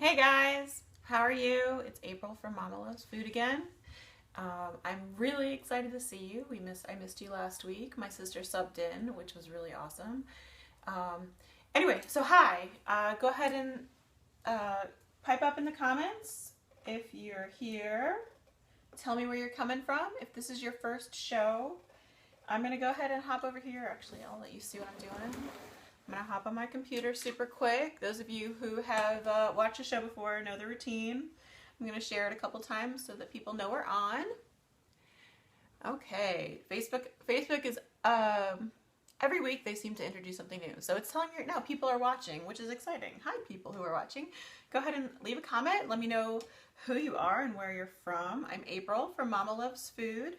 Hey guys, how are you? It's April from Mama Loves Food again. I'm really excited to see you. I missed you last week. My sister subbed in, which was really awesome. Um, anyway, so hi. Go ahead and pipe up in the comments if you're here. Tell me where you're coming from. If this is your first show, I'm gonna go ahead and hop over here. Actually, I'll let you see what I'm doing. I'm going to hop on my computer super quick. Those of you who have watched the show before know the routine. I'm going to share it a couple times so that people know we're on. Okay, Facebook is, every week they seem to introduce something new. So it's telling me right now people are watching, which is exciting. Hi people who are watching. Go ahead and leave a comment. Let me know who you are and where you're from. I'm April from Mama Loves Food.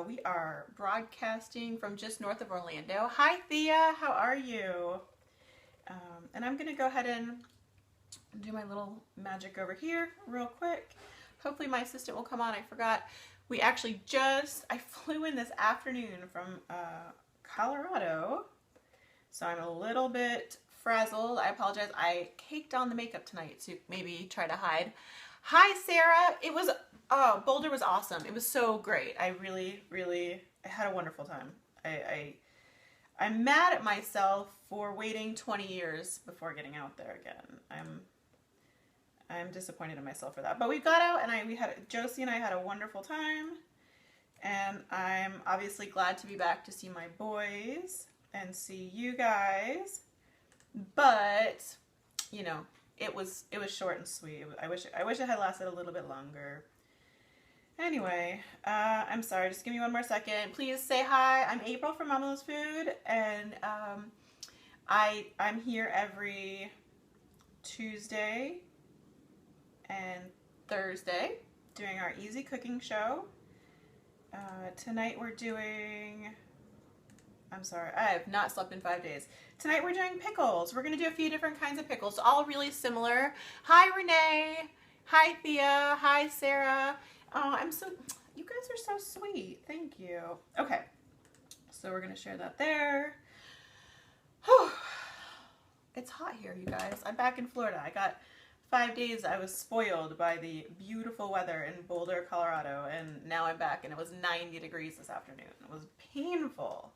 We are broadcasting from just north of Orlando. Hi Thea, how are you? And I'm going to go ahead and do my little magic over here real quick. Hopefully my assistant will come on. I forgot. I flew in this afternoon from Colorado, so I'm a little bit frazzled. I apologize. I caked on the makeup tonight to maybe try to hide. Hi Sarah, Boulder was awesome. It was so great. I had a wonderful time. I'm mad at myself for waiting 20 years before getting out there again. I'm disappointed in myself for that. But we got out and Josie and I had a wonderful time. And I'm obviously glad to be back to see my boys and see you guys. But, you know, it was short and sweet. I wish it had lasted a little bit longer. Anyway, I'm sorry, just give me one more second. Please say hi. I'm April from Mama Loves Food, and I'm here every Tuesday and Thursday doing our easy cooking show. Tonight we're doing, I'm sorry, I have not slept in 5 days. Tonight we're doing pickles. We're going to do a few different kinds of pickles, all really similar. Hi Renee. Hi Thea. Hi Sarah. Oh, you guys are so sweet. Thank you. Okay, so we're going to share that there. Whew. It's hot here, you guys. I'm back in Florida. I got 5 days. I was spoiled by the beautiful weather in Boulder, Colorado, and now I'm back and it was 90 degrees this afternoon. It was painful.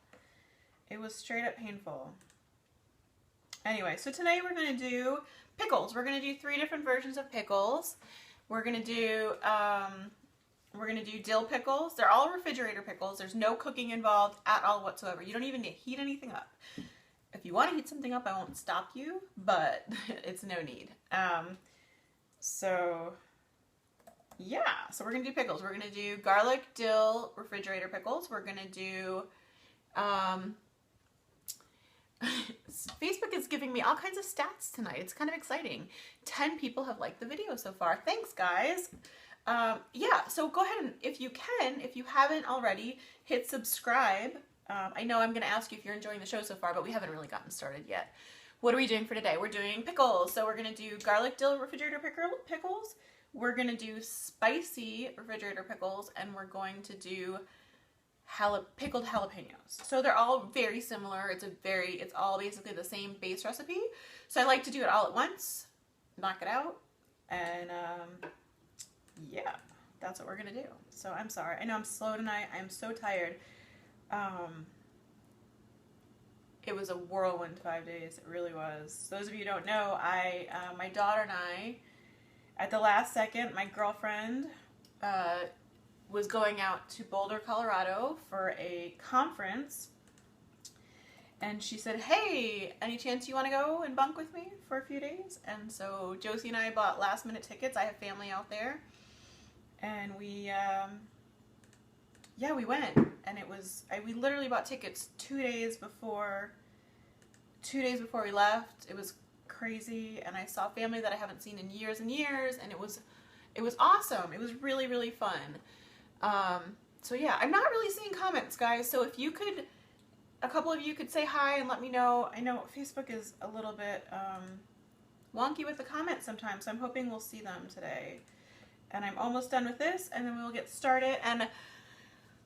It was straight up painful. Anyway, so today we're going to do pickles. We're going to do 3 different versions of pickles. We're going to do dill pickles. They're all refrigerator pickles. There's no cooking involved at all whatsoever. You don't even need to heat anything up. If you want to heat something up, I won't stop you, but it's no need. So we're going to do pickles. We're going to do garlic dill refrigerator pickles. We're going to do, Facebook is giving me all kinds of stats tonight. It's kind of exciting. 10 people have liked the video so far. Thanks, guys. So go ahead and, if you haven't already, hit subscribe. I know I'm going to ask you if you're enjoying the show so far, but we haven't really gotten started yet. What are we doing for today? We're doing pickles. So we're going to do garlic dill refrigerator pickles. We're going to do spicy refrigerator pickles, and we're going to do pickled jalapenos. So they're all very similar. It's all basically the same base recipe. So I like to do it all at once, knock it out, and yeah, that's what we're gonna do. So I'm sorry. I know I'm slow tonight. I'm so tired. It was a whirlwind 5 days. It really was. Those of you who don't know, my daughter and I, at the last second, my girlfriend was going out to Boulder, Colorado for a conference, and she said, hey, any chance you want to go and bunk with me for a few days? And so Josie and I bought last minute tickets. I have family out there, and we went, and we literally bought tickets 2 days before we left. It was crazy, and I saw family that I haven't seen in years and years, and it was awesome. It was really, really fun. So yeah, I'm not really seeing comments, guys, so if a couple of you could say hi and let me know. I know Facebook is a little bit wonky with the comments sometimes, so I'm hoping we'll see them today. And I'm almost done with this, and then we'll get started. And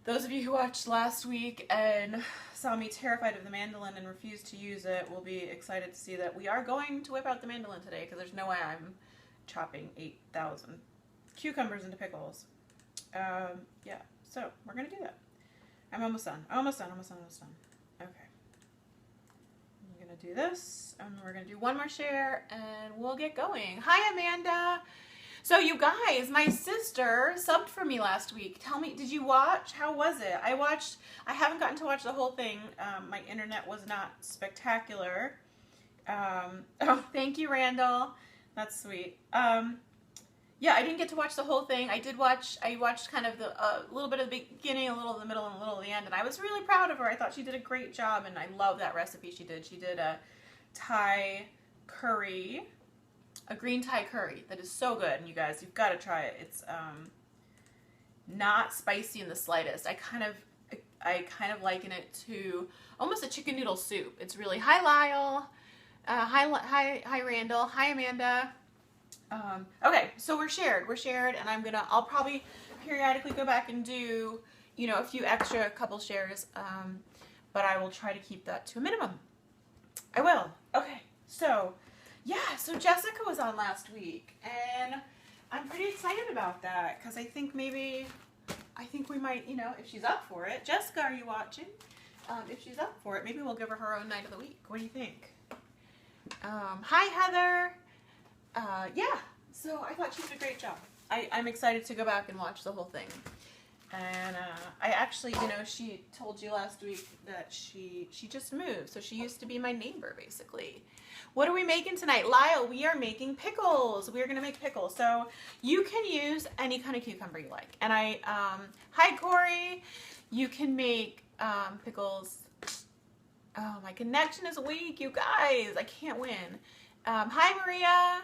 those of you who watched last week and saw me terrified of the mandolin and refused to use it will be excited to see that we are going to whip out the mandolin today, because there's no way I'm chopping 8,000 cucumbers into pickles. Yeah, so we're gonna do that. I'm almost done. Almost done. Okay. I'm gonna do this, and we're gonna do one more share, and we'll get going. Hi, Amanda. So you guys, my sister subbed for me last week. Tell me, did you watch? How was it? I haven't gotten to watch the whole thing. My internet was not spectacular. Oh, thank you, Randall. That's sweet. Yeah, I didn't get to watch the whole thing. I watched kind of the little bit of the beginning, a little of the middle, and a little of the end, and I was really proud of her. I thought she did a great job, and I love that recipe she did. She did a Thai curry, a green Thai curry that is so good, and you guys, you've got to try it. It's not spicy in the slightest. I kind of liken it to almost a chicken noodle soup. It's really, hi Lyle, hi Randall, hi Amanda. Okay, so we're shared, and I'll probably periodically go back and do, a few extra couple shares, but I will try to keep that to a minimum. I will. Okay, so, yeah, so Jessica was on last week, and I'm pretty excited about that, because I think we might, if she's up for it. Jessica, are you watching? If she's up for it, maybe we'll give her own night of the week. What do you think? Hi, Heather. Yeah, so I thought she did a great job. I'm excited to go back and watch the whole thing. And I actually, she told you last week that she just moved. So she used to be my neighbor, basically. What are we making tonight? Lyle, we are making pickles. We're going to make pickles. So you can use any kind of cucumber you like. And hi, Corey. You can make pickles. Oh, my connection is weak, you guys. I can't win. Hi, Maria.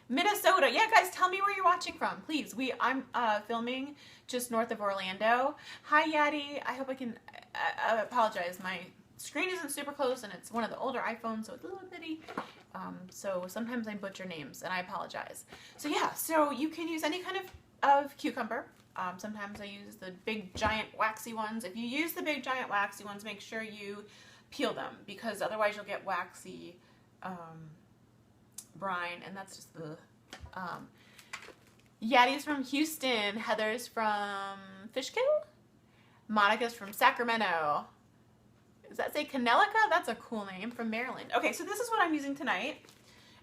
Minnesota. Yeah, guys, tell me where you're watching from, please. I'm filming just north of Orlando. Hi, Yadi. I hope I apologize. My screen isn't super close, and it's one of the older iPhones, so it's a little bitty. So sometimes I butcher names, and I apologize. So yeah, so you can use any kind of cucumber. Sometimes I use the big, giant, waxy ones. If you use the big, giant, waxy ones, make sure you peel them, because otherwise you'll get waxy brine, and that's just the Yadi's from Houston, Heather's from Fishkill, Monica's from Sacramento. Does that say Canelica? That's a cool name, from Maryland. Okay, so this is what I'm using tonight.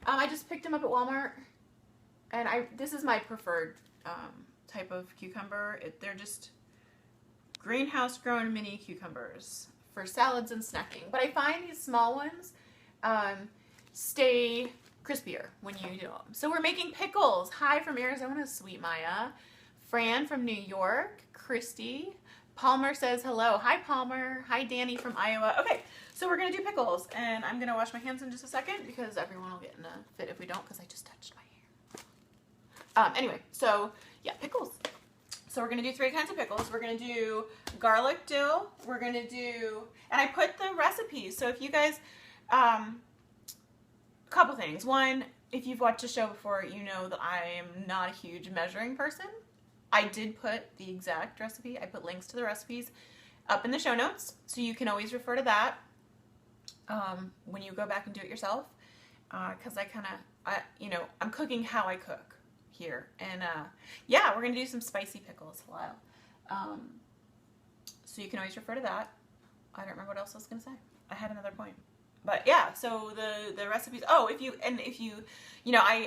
I just picked them up at Walmart, and this is my preferred type of cucumber. They're just greenhouse grown mini cucumbers for salads and snacking, but I find these small ones stay crispier when you do them. So we're making pickles. Hi from Arizona, Sweet Maya. Fran from New York. Christy. Palmer says hello. Hi, Palmer. Hi, Danny from Iowa. Okay, so we're going to do pickles, and I'm going to wash my hands in just a second, because everyone will get in a fit if we don't, because I just touched my hair. Anyway, so yeah, pickles. So we're going to do 3 kinds of pickles. We're going to do garlic dill. We're going to do, and I put the recipes. So if you guys, couple things. One, if you've watched the show before, you know that I am not a huge measuring person. I did put the exact recipe. I put links to the recipes up in the show notes, so you can always refer to that when you go back and do it yourself. Because I'm cooking how I cook here. And yeah, we're going to do some spicy pickles, Lyle. So you can always refer to that. I don't remember what else I was going to say. I had another point. But yeah, so the recipes. Oh, if you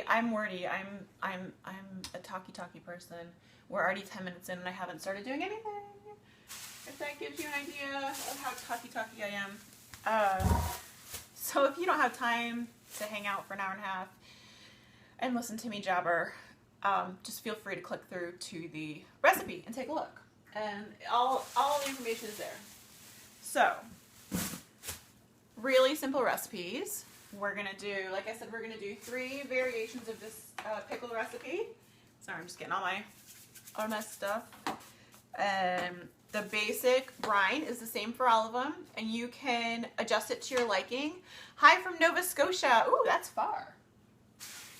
I'm wordy. I'm a talky person. We're already 10 minutes in, and I haven't started doing anything. If that gives you an idea of how talky I am. So if you don't have time to hang out for an hour and a half and listen to me jabber, just feel free to click through to the recipe and take a look. And all the information is there. So, really simple recipes. We're going to do, like I said, we're going to do 3 variations of this pickle recipe. Sorry, I'm just getting all my stuff. The basic brine is the same for all of them, and you can adjust it to your liking. Hi from Nova Scotia. Ooh, that's far.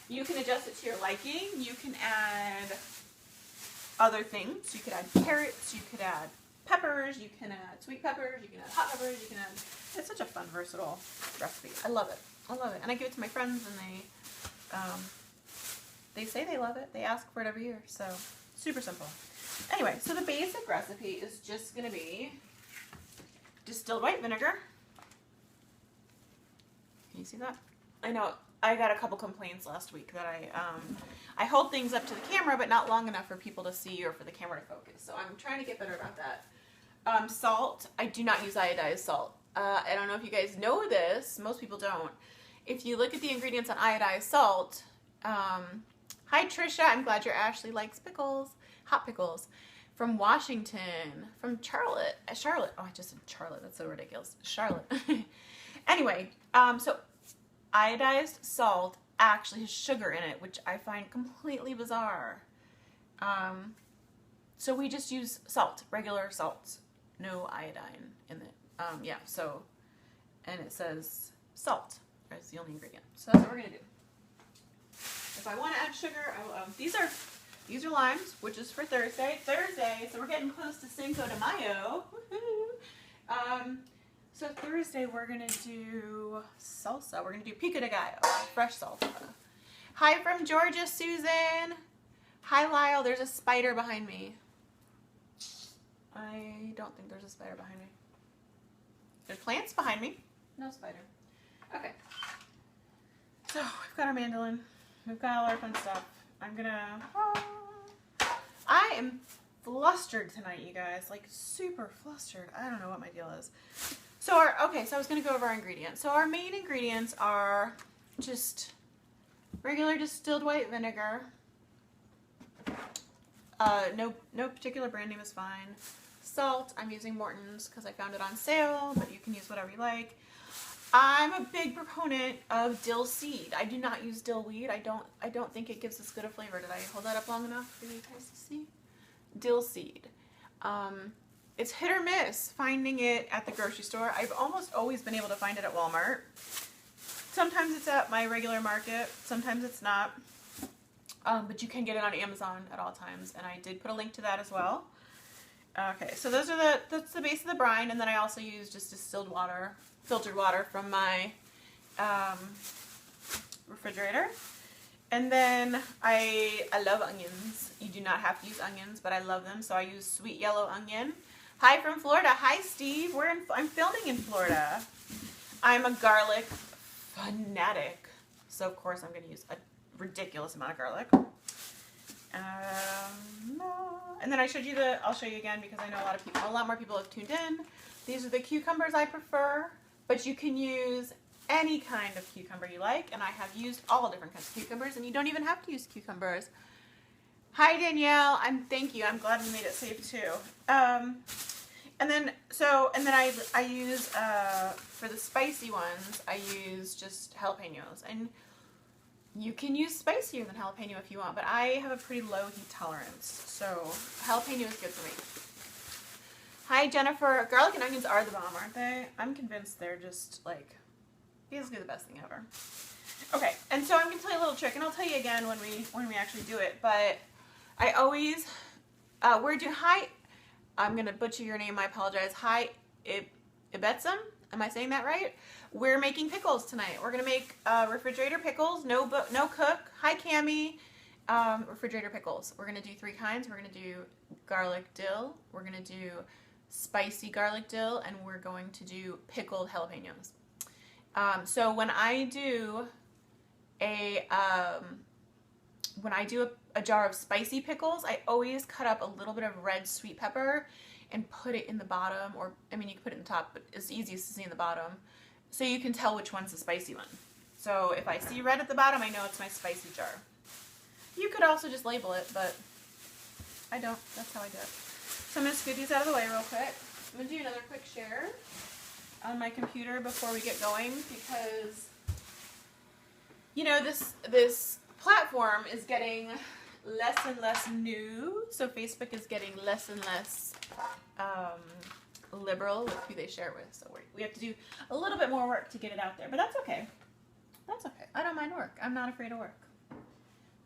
You can adjust it to your liking. You can add other things. You could add carrots. You could add peppers. You can add sweet peppers. You can add hot peppers. You can add. It's such a fun, versatile recipe. I love it. I love it. And I give it to my friends, and they say they love it. They ask for it every year, so super simple. Anyway, so the basic recipe is just going to be distilled white vinegar. Can you see that? I know I got a couple complaints last week that I hold things up to the camera, but not long enough for people to see or for the camera to focus. So I'm trying to get better about that. Salt. I do not use iodized salt. I don't know if you guys know this. Most people don't. If you look at the ingredients on iodized salt, hi Trisha, I'm glad your Ashley likes pickles, hot pickles, from Washington, from Charlotte. Oh, I just said Charlotte. That's so ridiculous. Charlotte. Anyway, so iodized salt actually has sugar in it, which I find completely bizarre. So we just use salt, regular salt, no iodine in it. Yeah, so, and it says salt as the only ingredient. So that's what we're gonna do. If I want to add sugar, I will. These are limes, which is for Thursday. So we're getting close to Cinco de Mayo. Woohoo! So Thursday we're gonna do salsa. We're gonna do pico de gallo, fresh salsa. Hi from Georgia, Susan. Hi Lyle. There's a spider behind me. I don't think there's a spider behind me. There's plants behind me. No spider. Okay. So we've got our mandolin. We've got all our fun stuff. I am flustered tonight, you guys. Like super flustered. I don't know what my deal is. So so I was gonna go over our ingredients. So our main ingredients are just regular distilled white vinegar. No particular brand name is fine. Salt, I'm using Morton's because I found it on sale, but you can use whatever you like. I'm a big proponent of dill seed. I do not use dill weed. I don't think it gives as good a flavor. Did I hold that up long enough for you guys to see? Dill seed. It's hit or miss finding it at the grocery store. I've almost always been able to find it at Walmart. Sometimes it's at my regular market. Sometimes it's not. But you can get it on Amazon at all times, and I did put a link to that as well. Okay, so that's the base of the brine, and then I also use just distilled water, filtered water from my refrigerator. And then I love onions. You do not have to use onions, but I love them, so I use sweet yellow onion. Hi from Florida. Hi Steve. I'm filming in Florida. I'm a garlic fanatic, so of course I'm going to use a ridiculous amount of garlic. And then I'll show you again because I know a lot more people have tuned in. These are the cucumbers I prefer, but you can use any kind of cucumber you like, and I have used all different kinds of cucumbers, and you don't even have to use cucumbers. Hi Danielle, thank you. I'm glad we made it safe too. And then I use for the spicy ones, I use just jalapenos, and you can use spicier than jalapeno if you want, but I have a pretty low heat tolerance, so jalapeno is good for me. Hi Jennifer. Garlic and onions are the bomb, aren't they? I'm convinced they're just like basically the best thing ever. Okay, and so I'm gonna tell you a little trick, and I'll tell you again when we actually do it. But I always hi. I'm gonna butcher your name. I apologize. Hi, Ibetsum. Am I saying that right? We're making pickles tonight. We're gonna make refrigerator pickles. No cook. Hi Cami. Refrigerator pickles. We're gonna do 3 kinds. We're gonna do garlic dill. We're gonna do spicy garlic dill, and we're going to do pickled jalapenos. So when I do a jar of spicy pickles, I always cut up a little bit of red sweet pepper and put it in the bottom, or I mean you can put it in the top, but it's easiest to see in the bottom, so you can tell which one's the spicy one. So if I see red at the bottom, I know it's my spicy jar. You could also just label it, but I don't. That's how I do it. So I'm going to scoot these out of the way real quick. I'm going to do another quick share on my computer before we get going, because you know this platform is getting less and less new, so Facebook is getting less and less liberal with who they share it with, so we have to do a little bit more work to get it out there, but that's okay. That's okay. I don't mind work. I'm not afraid of work.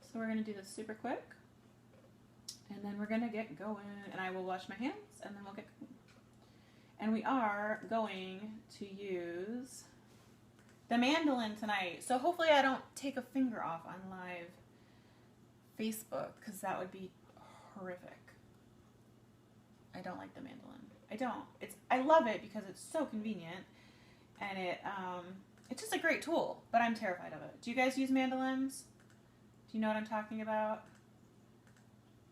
So we're going to do this super quick, and then we're going to get going, and I will wash my hands, and then we'll get going. And we are going to use the mandolin tonight, so hopefully I don't take a finger off on live Facebook because that would be horrific. I don't like the mandolin. I don't. I love it because it's so convenient, and it's just a great tool. But I'm terrified of it. Do you guys use mandolins? Do you know what I'm talking about?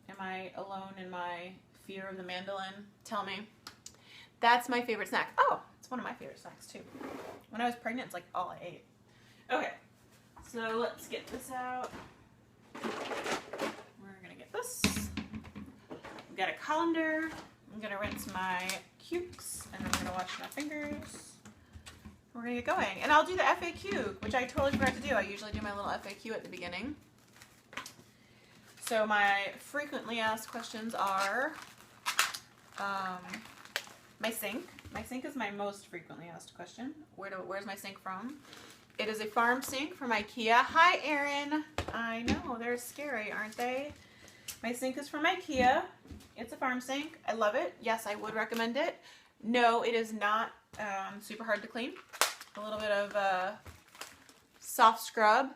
Am I alone in my fear of the mandolin? Tell me. That's my favorite snack. Oh, it's one of my favorite snacks too. When I was pregnant, it's like all I ate. Okay, so let's get this out. We're gonna get this. We've got a colander. I'm gonna rinse my cukes, and I'm gonna wash my fingers. We're gonna get going, and I'll do the FAQ, which I totally forgot to do. I usually do my little FAQ at the beginning. So my frequently asked questions are my sink. My sink is my most frequently asked question. Where's my sink from? It is a farm sink from IKEA. Hi, Erin. I know, they're scary, aren't they? My sink is from IKEA. It's a farm sink. I love it. Yes, I would recommend it. No, it is not super hard to clean. A little bit of soft scrub.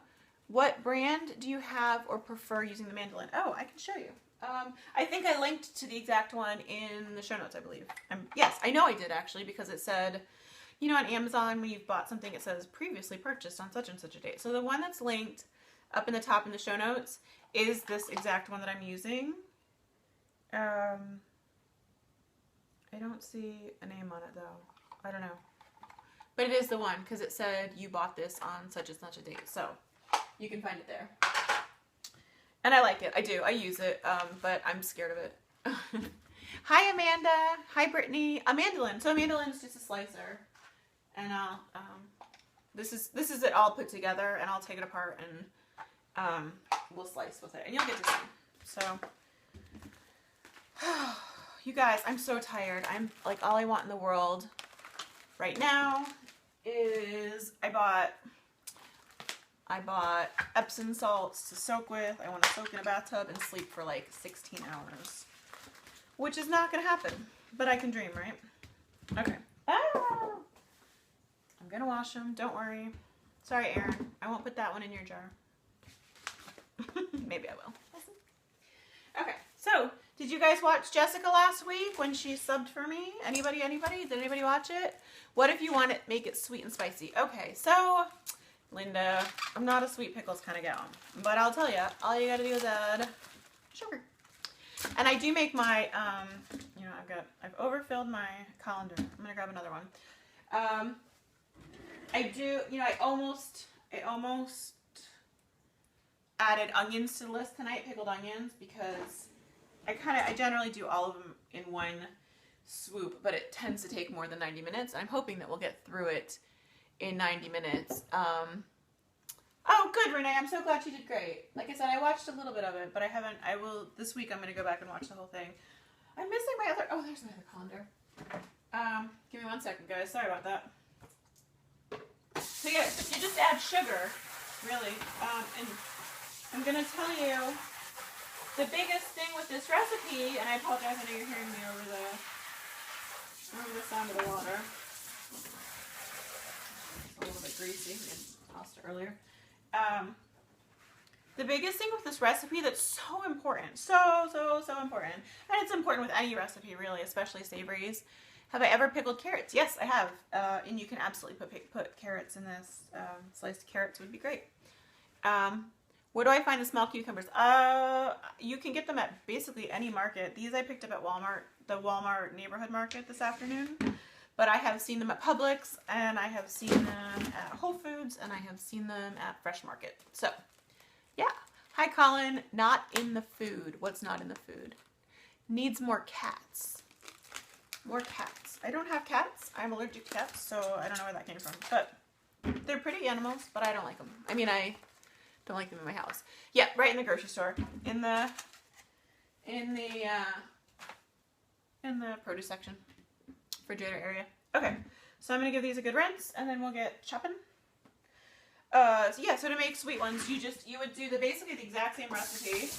What brand do you have or prefer using the mandolin? Oh, I can show you. I think I linked to the exact one in the show notes, I believe. Yes, I know I did actually, because it said, you know, on Amazon, when you've bought something, it says previously purchased on such and such a date. So the one that's linked up in the top in the show notes is this exact one that I'm using. I don't see a name on it though. I don't know. But it is the one, because it said you bought this on such and such a date. So you can find it there. And I like it. I do. I use it, but I'm scared of it. Hi, Amanda. Hi, Brittany. A mandolin. So a mandolin is just a slicer. And I'll, this is it all put together, and I'll take it apart and we'll slice with it. And you'll get to see. So, you guys, I'm so tired. I'm like, all I want in the world right now is I bought Epsom salts to soak with. I want to soak in a bathtub and sleep for like 16 hours. Which is not going to happen. But I can dream, right? Okay. Ah! I'm going to wash them. Don't worry. Sorry, Erin. I won't put that one in your jar. Maybe I will. Okay. So, did you guys watch Jessica last week when she subbed for me? Anybody? Did anybody watch it? What if you want to make it sweet and spicy? Okay. So, Linda, I'm not a sweet pickles kind of gal, but I'll tell you, all you gotta do is add sugar. And I do make my, you know, I've overfilled my colander. I'm gonna grab another one. I do, you know, I almost added onions to the list tonight, pickled onions, because I generally do all of them in one swoop, but it tends to take more than 90 minutes. I'm hoping that we'll get through it in 90 minutes. Oh, good, Renee. I'm so glad you did great. Like I said, I watched a little bit of it, but this week I'm going to go back and watch the whole thing. I'm missing my other, oh, there's my other colander. Give me 1 second, guys. Sorry about that. So yeah, you just add sugar, really. And I'm going to tell you the biggest thing with this recipe, and I apologize, I know you're hearing me over the sound of the water. A little bit greasy. I tossed it earlier. The biggest thing with this recipe that's so important, so important, and it's important with any recipe really, especially savories. Have I ever pickled carrots? Yes, I have, and you can absolutely put carrots in this. Sliced carrots would be great. Where do I find the small cucumbers? You can get them at basically any market. These I picked up at Walmart, the Walmart neighborhood market this afternoon. But I have seen them at Publix, and I have seen them at Whole Foods, and I have seen them at Fresh Market. So, yeah. Hi, Colin. Not in the food. What's not in the food? Needs more cats. More cats. I don't have cats. I'm allergic to cats, so I don't know where that came from. But they're pretty animals, but I don't like them. I mean, I don't like them in my house. Yeah, right in the grocery store. In the produce section. Refrigerator area. Okay, so I'm gonna give these a good rinse, and then we'll get chopping. So yeah, so to make sweet ones, you would do basically the exact same recipe.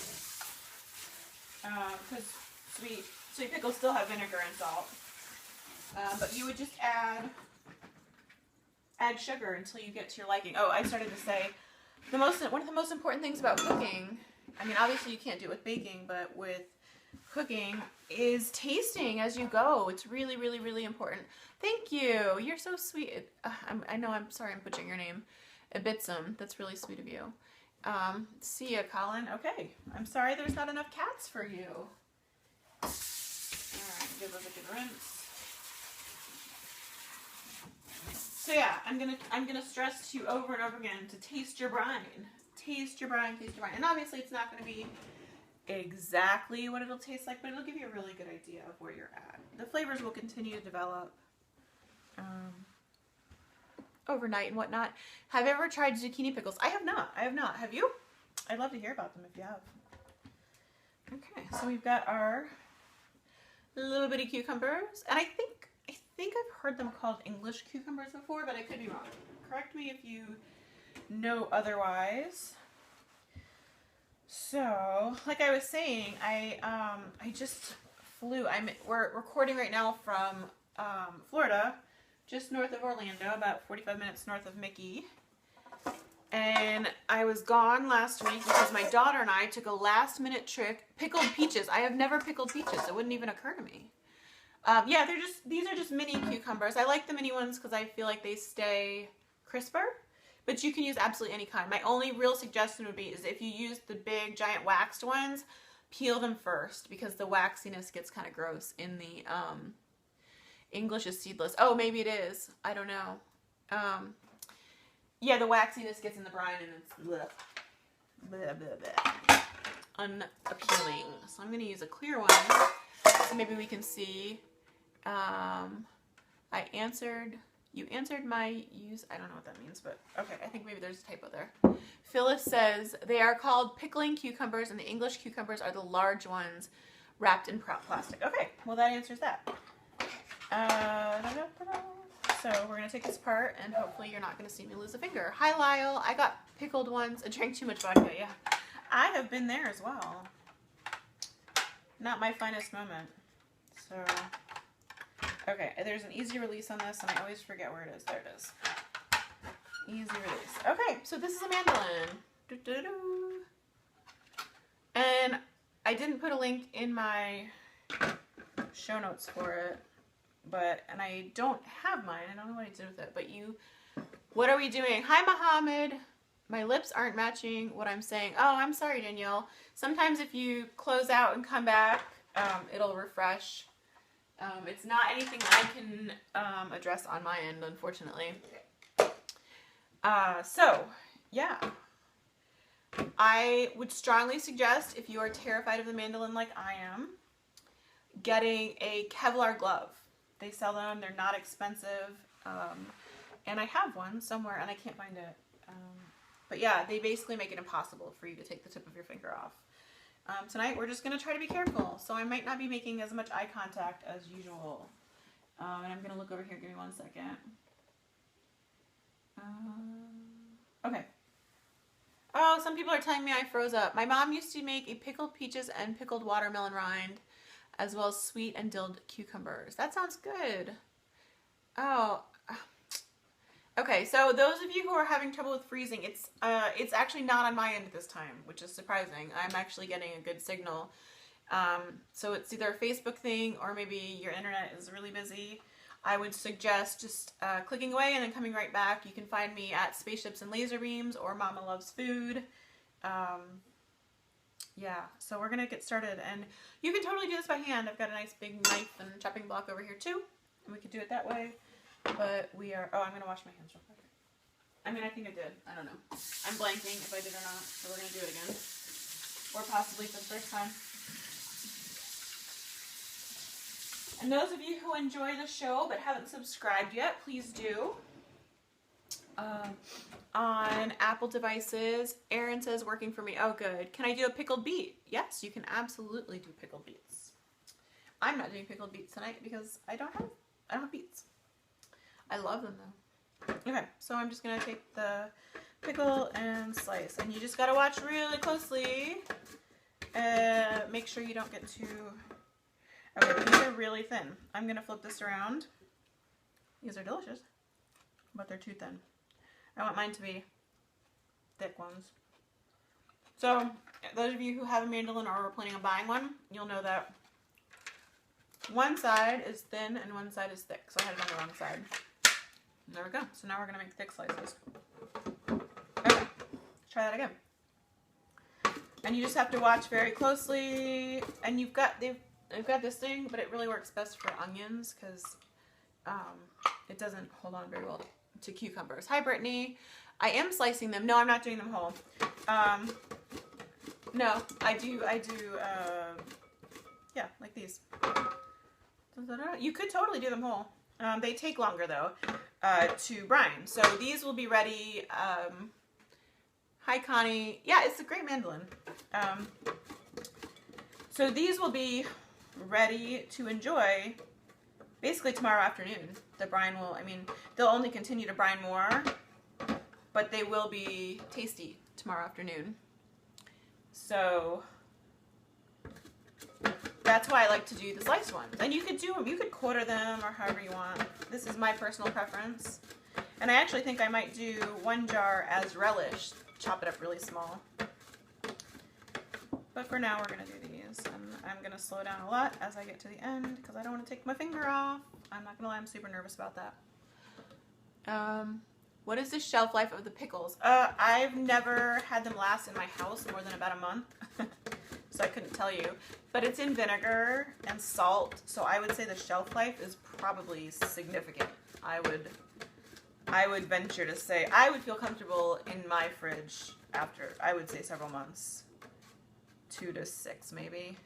Because sweet pickles still have vinegar and salt. But you would just add sugar until you get to your liking. Oh, I started to say one of the most important things about cooking I mean, obviously you can't do it with baking, but with cooking is tasting as you go. It's really, really, really important. Thank you. You're so sweet. I know, I'm sorry I'm butchering your name. Ibitsum. That's really sweet of you. See ya, Colin. Okay. I'm sorry there's not enough cats for you. Alright, give those a good rinse. So yeah, I'm gonna stress to you over and over again to taste your brine. Taste your brine, taste your brine. And obviously it's not gonna be exactly what it'll taste like, but it'll give you a really good idea of where you're at. The flavors will continue to develop overnight and whatnot. Have you ever tried zucchini pickles? I have not. I have not. Have you? I'd love to hear about them if you have. Okay, so we've got our little bitty cucumbers, and I think I've heard them called English cucumbers before, but I could be wrong. Correct me if you know otherwise. So, like I was saying, I just flew. We're recording right now from Florida, just north of Orlando, about 45 minutes north of Mickey. And I was gone last week because my daughter and I took a last-minute trip. Pickled peaches. I have never pickled peaches. It wouldn't even occur to me. Yeah, these are just mini cucumbers. I like the mini ones because I feel like they stay crisper. But you can use absolutely any kind. My only real suggestion would be is if you use the big giant waxed ones, peel them first because the waxiness gets kind of gross in the English is seedless. Oh, maybe it is. I don't know. Yeah, the waxiness gets in the brine and it's bleh, bleh, bleh, bleh, unappealing. So I'm going to use a clear one so maybe we can see. You answered my use. I don't know what that means, but okay. I think maybe there's a typo there. Phyllis says they are called pickling cucumbers, and the English cucumbers are the large ones wrapped in plastic. Okay, well that answers that. So we're gonna take this apart, and hopefully you're not gonna see me lose a finger. Hi Lyle, I got pickled ones. I drank too much vodka. Yeah, I have been there as well. Not my finest moment. So. Okay, there's an easy release on this, and I always forget where it is. There it is. Easy release. Okay, so this is a mandolin. Doo-doo-doo. And I didn't put a link in my show notes for it, and I don't have mine. I don't know what I did with it, but what are we doing? Hi, Mohammed. My lips aren't matching what I'm saying. Oh, I'm sorry, Danielle. Sometimes if you close out and come back, it'll refresh. It's not anything I can address on my end, unfortunately. So, yeah. I would strongly suggest, if you are terrified of the mandolin like I am, getting a Kevlar glove. They sell them. They're not expensive. And I have one somewhere, and I can't find it. But yeah, they basically make it impossible for you to take the tip of your finger off. Tonight we're just going to try to be careful, so I might not be making as much eye contact as usual. And I'm going to look over here, give me 1 second. Okay. Oh, some people are telling me I froze up. My mom used to make a pickled peaches and pickled watermelon rind, as well as sweet and dilled cucumbers. That sounds good. Oh, okay, so those of you who are having trouble with freezing, it's actually not on my end this time, which is surprising. I'm actually getting a good signal. So it's either a Facebook thing or maybe your internet is really busy. I would suggest just clicking away and then coming right back. You can find me at Spaceships and Laser Beams or Mama Loves Food. Yeah, so we're going to get started. And you can totally do this by hand. I've got a nice big knife and chopping block over here too. And we could do it that way. But we are, oh, I'm going to wash my hands real quick. I mean, I think I did. I don't know. I'm blanking if I did or not, so we're going to do it again. Or possibly for the first time. And those of you who enjoy the show but haven't subscribed yet, please do. On Apple devices, Erin says, working for me. Oh, good. Can I do a pickled beet? Yes, you can absolutely do pickled beets. I'm not doing pickled beets tonight because I don't have beets. I love them though. Okay, so I'm just gonna take the pickle and slice, and you just gotta watch really closely. Make sure you don't get too. Okay, these are really thin. I'm gonna flip this around. These are delicious, but they're too thin. I want mine to be thick ones. So those of you who have a mandolin or are planning on buying one, you'll know that one side is thin and one side is thick. So I had it on the wrong side. And there we go. So now we're going to make thick slices. Okay, try that again. And you just have to watch very closely. And they've got this thing, but it really works best for onions because it doesn't hold on very well to cucumbers. Hi, Brittany. I am slicing them. No, I'm not doing them whole. No, I do, yeah, like these. You could totally do them whole. They take longer though, to brine. So these will be ready, hi Connie. Yeah, it's a great mandolin. So these will be ready to enjoy basically tomorrow afternoon. The brine will, I mean, they'll only continue to brine more, but they will be tasty tomorrow afternoon. So that's why I like to do the sliced ones. And you could do them, you could quarter them or however you want. This is my personal preference. And I actually think I might do one jar as relish, chop it up really small. But for now, we're going to do these. And I'm going to slow down a lot as I get to the end because I don't want to take my finger off. I'm not going to lie, I'm super nervous about that. What is the shelf life of the pickles? I've never had them last in my house more than about a month. So I couldn't tell you. But it's in vinegar and salt, so I would say the shelf life is probably significant. I would venture to say I would feel comfortable in my fridge after, I would say, several months. 2 to 6 maybe.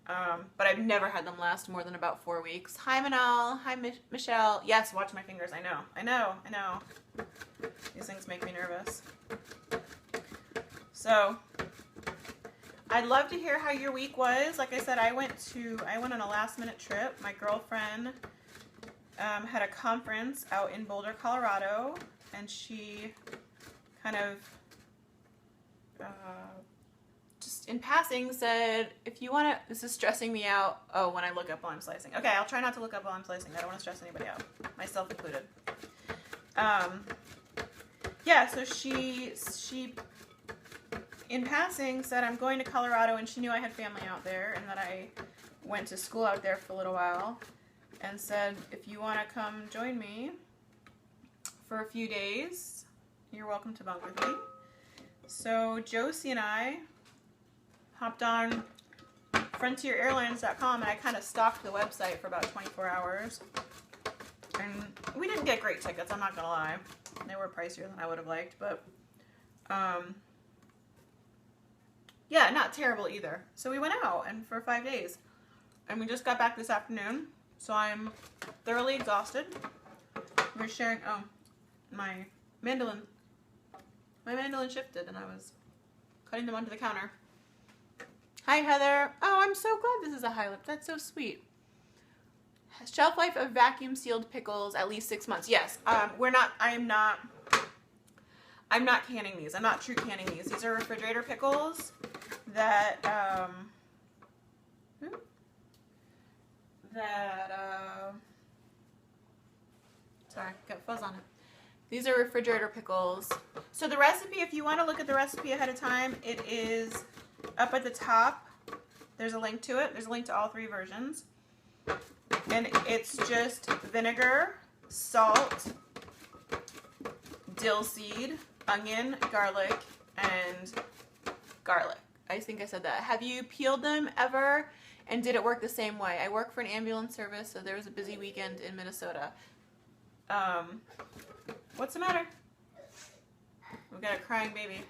But I've never had them last more than about 4 weeks. Hi Manal. Hi Michelle. Yes, watch my fingers. I know. These things make me nervous. So I'd love to hear how your week was. Like I said, I went on a last minute trip. My girlfriend had a conference out in Boulder, Colorado, and she kind of just in passing said, if you want to, this is stressing me out. Oh, when I look up while I'm slicing. Okay, I'll try not to look up while I'm slicing. I don't want to stress anybody out, myself included. Yeah, so she in passing said I'm going to Colorado, and she knew I had family out there and that I went to school out there for a little while, and said, if you want to come join me for a few days, you're welcome to bunk with me. So Josie and I hopped on frontierAirlines.com, and I kind of stalked the website for about 24 hours. And we didn't get great tickets, I'm not going to lie. They were pricier than I would have liked, but yeah, not terrible either. So we went out and for 5 days. And we just got back this afternoon, so I'm thoroughly exhausted. We're sharing, oh, my mandolin shifted and I was cutting them onto the counter. Hi Heather. Oh, I'm so glad this is a high lip. That's so sweet. Shelf life of vacuum sealed pickles at least 6 months. Yes. I'm not canning these. I'm not true canning these. These are refrigerator pickles that sorry, got fuzz on it. These are refrigerator pickles. So the recipe, if you want to look at the recipe ahead of time, it is up at the top. There's a link to it. There's a link to all 3 versions. And it's just vinegar, salt, dill seed, onion, garlic, and garlic. I think I said that. Have you peeled them ever? And did it work the same way? I work for an ambulance service, so there was a busy weekend in Minnesota. What's the matter? We've got a crying baby.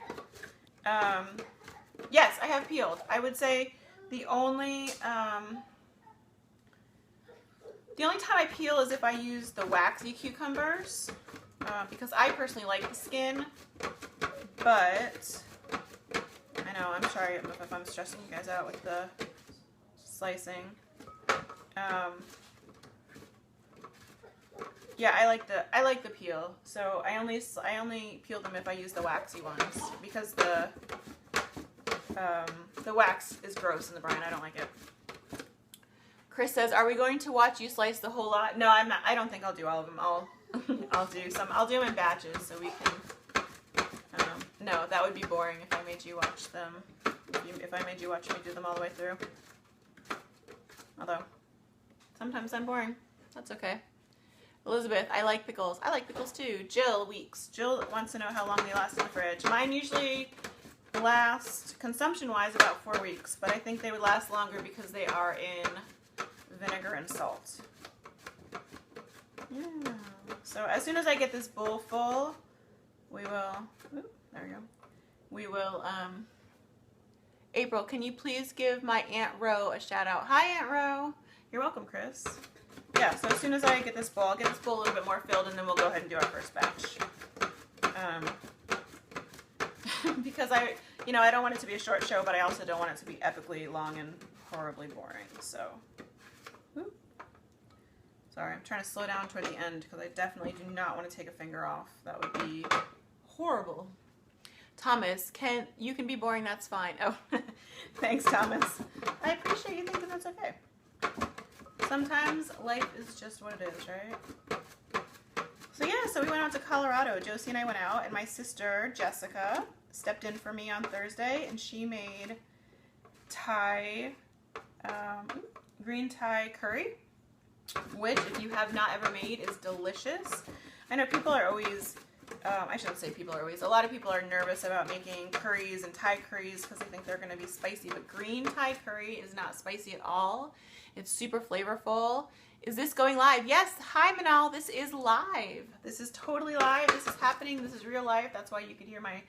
Yes, I have peeled. I would say the only time I peel is if I use the waxy cucumbers, because I personally like the skin, but I know, I'm sorry if I'm stressing you guys out with the slicing. Yeah, I like the peel. So I only peel them if I use the waxy ones, because the wax is gross in the brine. I don't like it. Chris says, "Are we going to watch you slice the whole lot?" No, I'm not. I don't think I'll do all of them. I'll do some. I'll do them in batches so we can. No, that would be boring if I made you watch them if I made you watch me do them all the way through. Although, sometimes I'm boring. That's okay. Elizabeth, I like pickles. I like pickles too. Jill, weeks. Jill wants to know how long they last in the fridge. Mine usually last, consumption-wise, about 4 weeks, but I think they would last longer because they are in vinegar and salt. Yeah. So as soon as I get this bowl full, we will, ooh, there we go. We will, April, can you please give my Aunt Ro a shout out? Hi, Aunt Ro. You're welcome, Chris. Yeah, so as soon as I get this bowl, I'll get this bowl a little bit more filled, and then we'll go ahead and do our first batch. Because I don't want it to be a short show, but I also don't want it to be epically long and horribly boring, so. Whoop. Sorry, I'm trying to slow down toward the end because I definitely do not want to take a finger off. That would be horrible. Thomas, you can be boring, that's fine. Oh, thanks, Thomas. I appreciate you thinking that's okay. Sometimes life is just what it is, right? So yeah, so we went out to Colorado. Josie and I went out, and my sister, Jessica, stepped in for me on Thursday, and she made green Thai curry, which, if you have not ever made, is delicious. I know people are always, I shouldn't say people are always, a lot of people are nervous about making curries and Thai curries because they think they're going to be spicy, but green Thai curry is not spicy at all. It's super flavorful. Is this going live? Yes. Hi, Manal. This is live. This is totally live. This is happening. This is real life. That's why you could hear my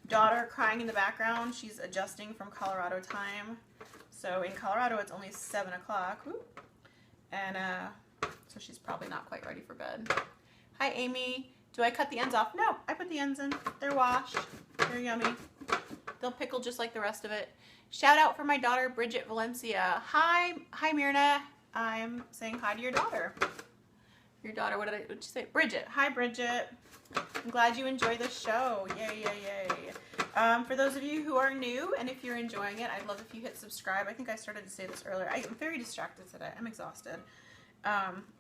daughter crying in the background. She's adjusting from Colorado time. So in Colorado, it's only 7 o'clock. And so she's probably not quite ready for bed. Hi, Amy. Do I cut the ends off? No, I put the ends in. They're washed. They're yummy. They'll pickle just like the rest of it. Shout out for my daughter, Bridget Valencia. Hi, Myrna. I'm saying hi to your daughter. Your daughter, what did you say? Bridget. Hi, Bridget. I'm glad you enjoy the show. Yay, yay, yay. For those of you who are new, and if you're enjoying it, I'd love if you hit subscribe. I think I started to say this earlier. I am very distracted today. I'm exhausted.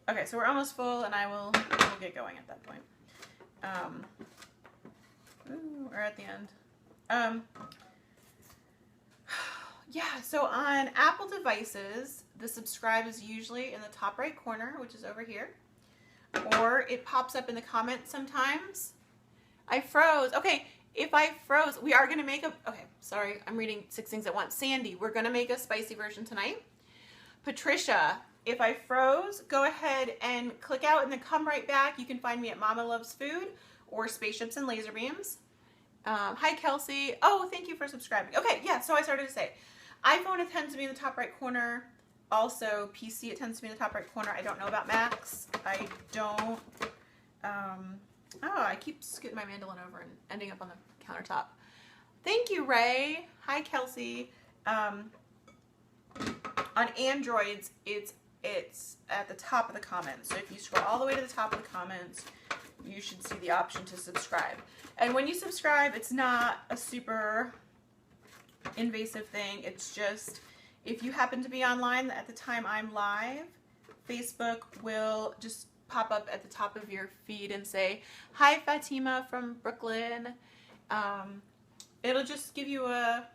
Okay, so we're almost full, and we'll get going at that point. We're at the end. Yeah, so on Apple devices, the subscribe is usually in the top right corner, which is over here. Or it pops up in the comments sometimes. I froze. Okay, if I froze, we are going to make a... Okay, sorry, I'm reading 6 things at once. Sandy, we're going to make a spicy version tonight. Patricia, if I froze, go ahead and click out and then come right back. You can find me at Mama Loves Food or Spaceships and Laser Beams. Hi, Kelsey. Oh, thank you for subscribing. Okay, yeah, so I started to say, iPhone, it tends to be in the top right corner. Also, PC, it tends to be in the top right corner. I don't know about Macs. I don't, oh, I keep scooting my mandolin over and ending up on the countertop. Thank you, Ray. Hi, Kelsey. On Androids, it's at the top of the comments. So if you scroll all the way to the top of the comments, you should see the option to subscribe. And when you subscribe, it's not a super invasive thing. It's just, if you happen to be online at the time I'm live, Facebook will just pop up at the top of your feed and say, hi, Fatima from Brooklyn. It'll just give you a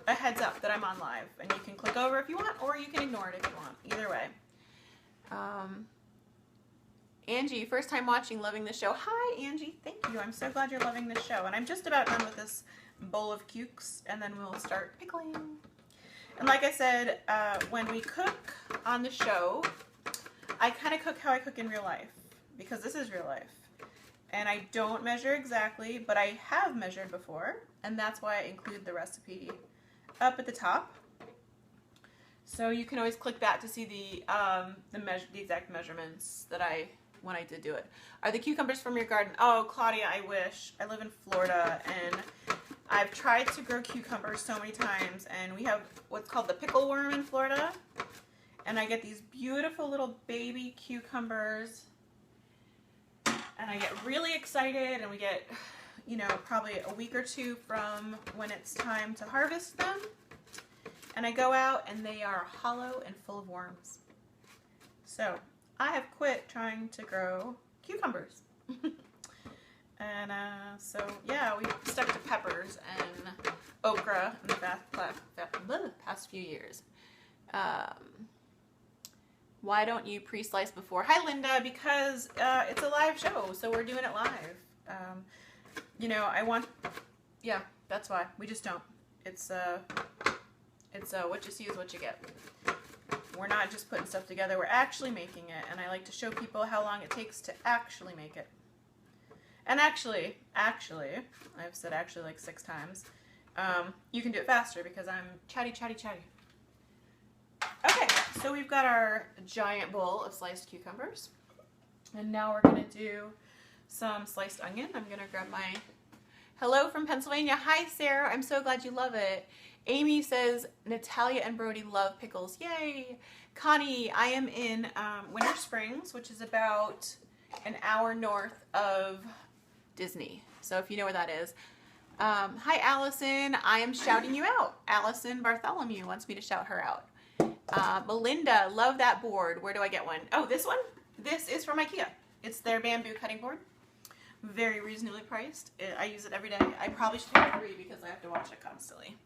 heads up that I'm on live, and you can click over if you want, or you can ignore it if you want. Either way. Angie, first time watching, loving the show. Hi, Angie. Thank you. I'm so glad you're loving the show. And I'm just about done with this bowl of cukes, and then we'll start pickling. And like I said, when we cook on the show, I kind of cook how I cook in real life, because this is real life. And I don't measure exactly, but I have measured before, and that's why I include the recipe up at the top. So you can always click that to see the exact measurements that when I did do it. Are the cucumbers from your garden? Oh, Claudia, I wish. I live in Florida, and I've tried to grow cucumbers so many times, and we have what's called the pickle worm in Florida, and I get these beautiful little baby cucumbers, and I get really excited, and we get, you know, probably a week or two from when it's time to harvest them, and I go out, and they are hollow and full of worms. So I have quit trying to grow cucumbers. And so yeah, we stuck to peppers and okra in the past few years. Why don't you pre-slice before? Hi Linda, because it's a live show, so we're doing it live. You know, yeah, that's why. We just don't. It's what you see is what you get. We're not just putting stuff together, we're actually making it, and I like to show people how long it takes to actually make it. And actually, I've said actually like 6 times, you can do it faster because I'm chatty. Okay, so we've got our giant bowl of sliced cucumbers, and now we're gonna do some sliced onion. I'm gonna grab my, hello from Pennsylvania. Hi Sarah, I'm so glad you love it. Amy says, Natalia and Brody love pickles. Yay! Connie, I am in Winter Springs, which is about an hour north of Disney. So if you know where that is. Hi Allison, I am shouting you out. Allison Bartholomew wants me to shout her out. Melinda, love that board. Where do I get one? Oh, this one? This is from IKEA. It's their bamboo cutting board. Very reasonably priced. I use it every day. I probably should have 3 because I have to watch it constantly.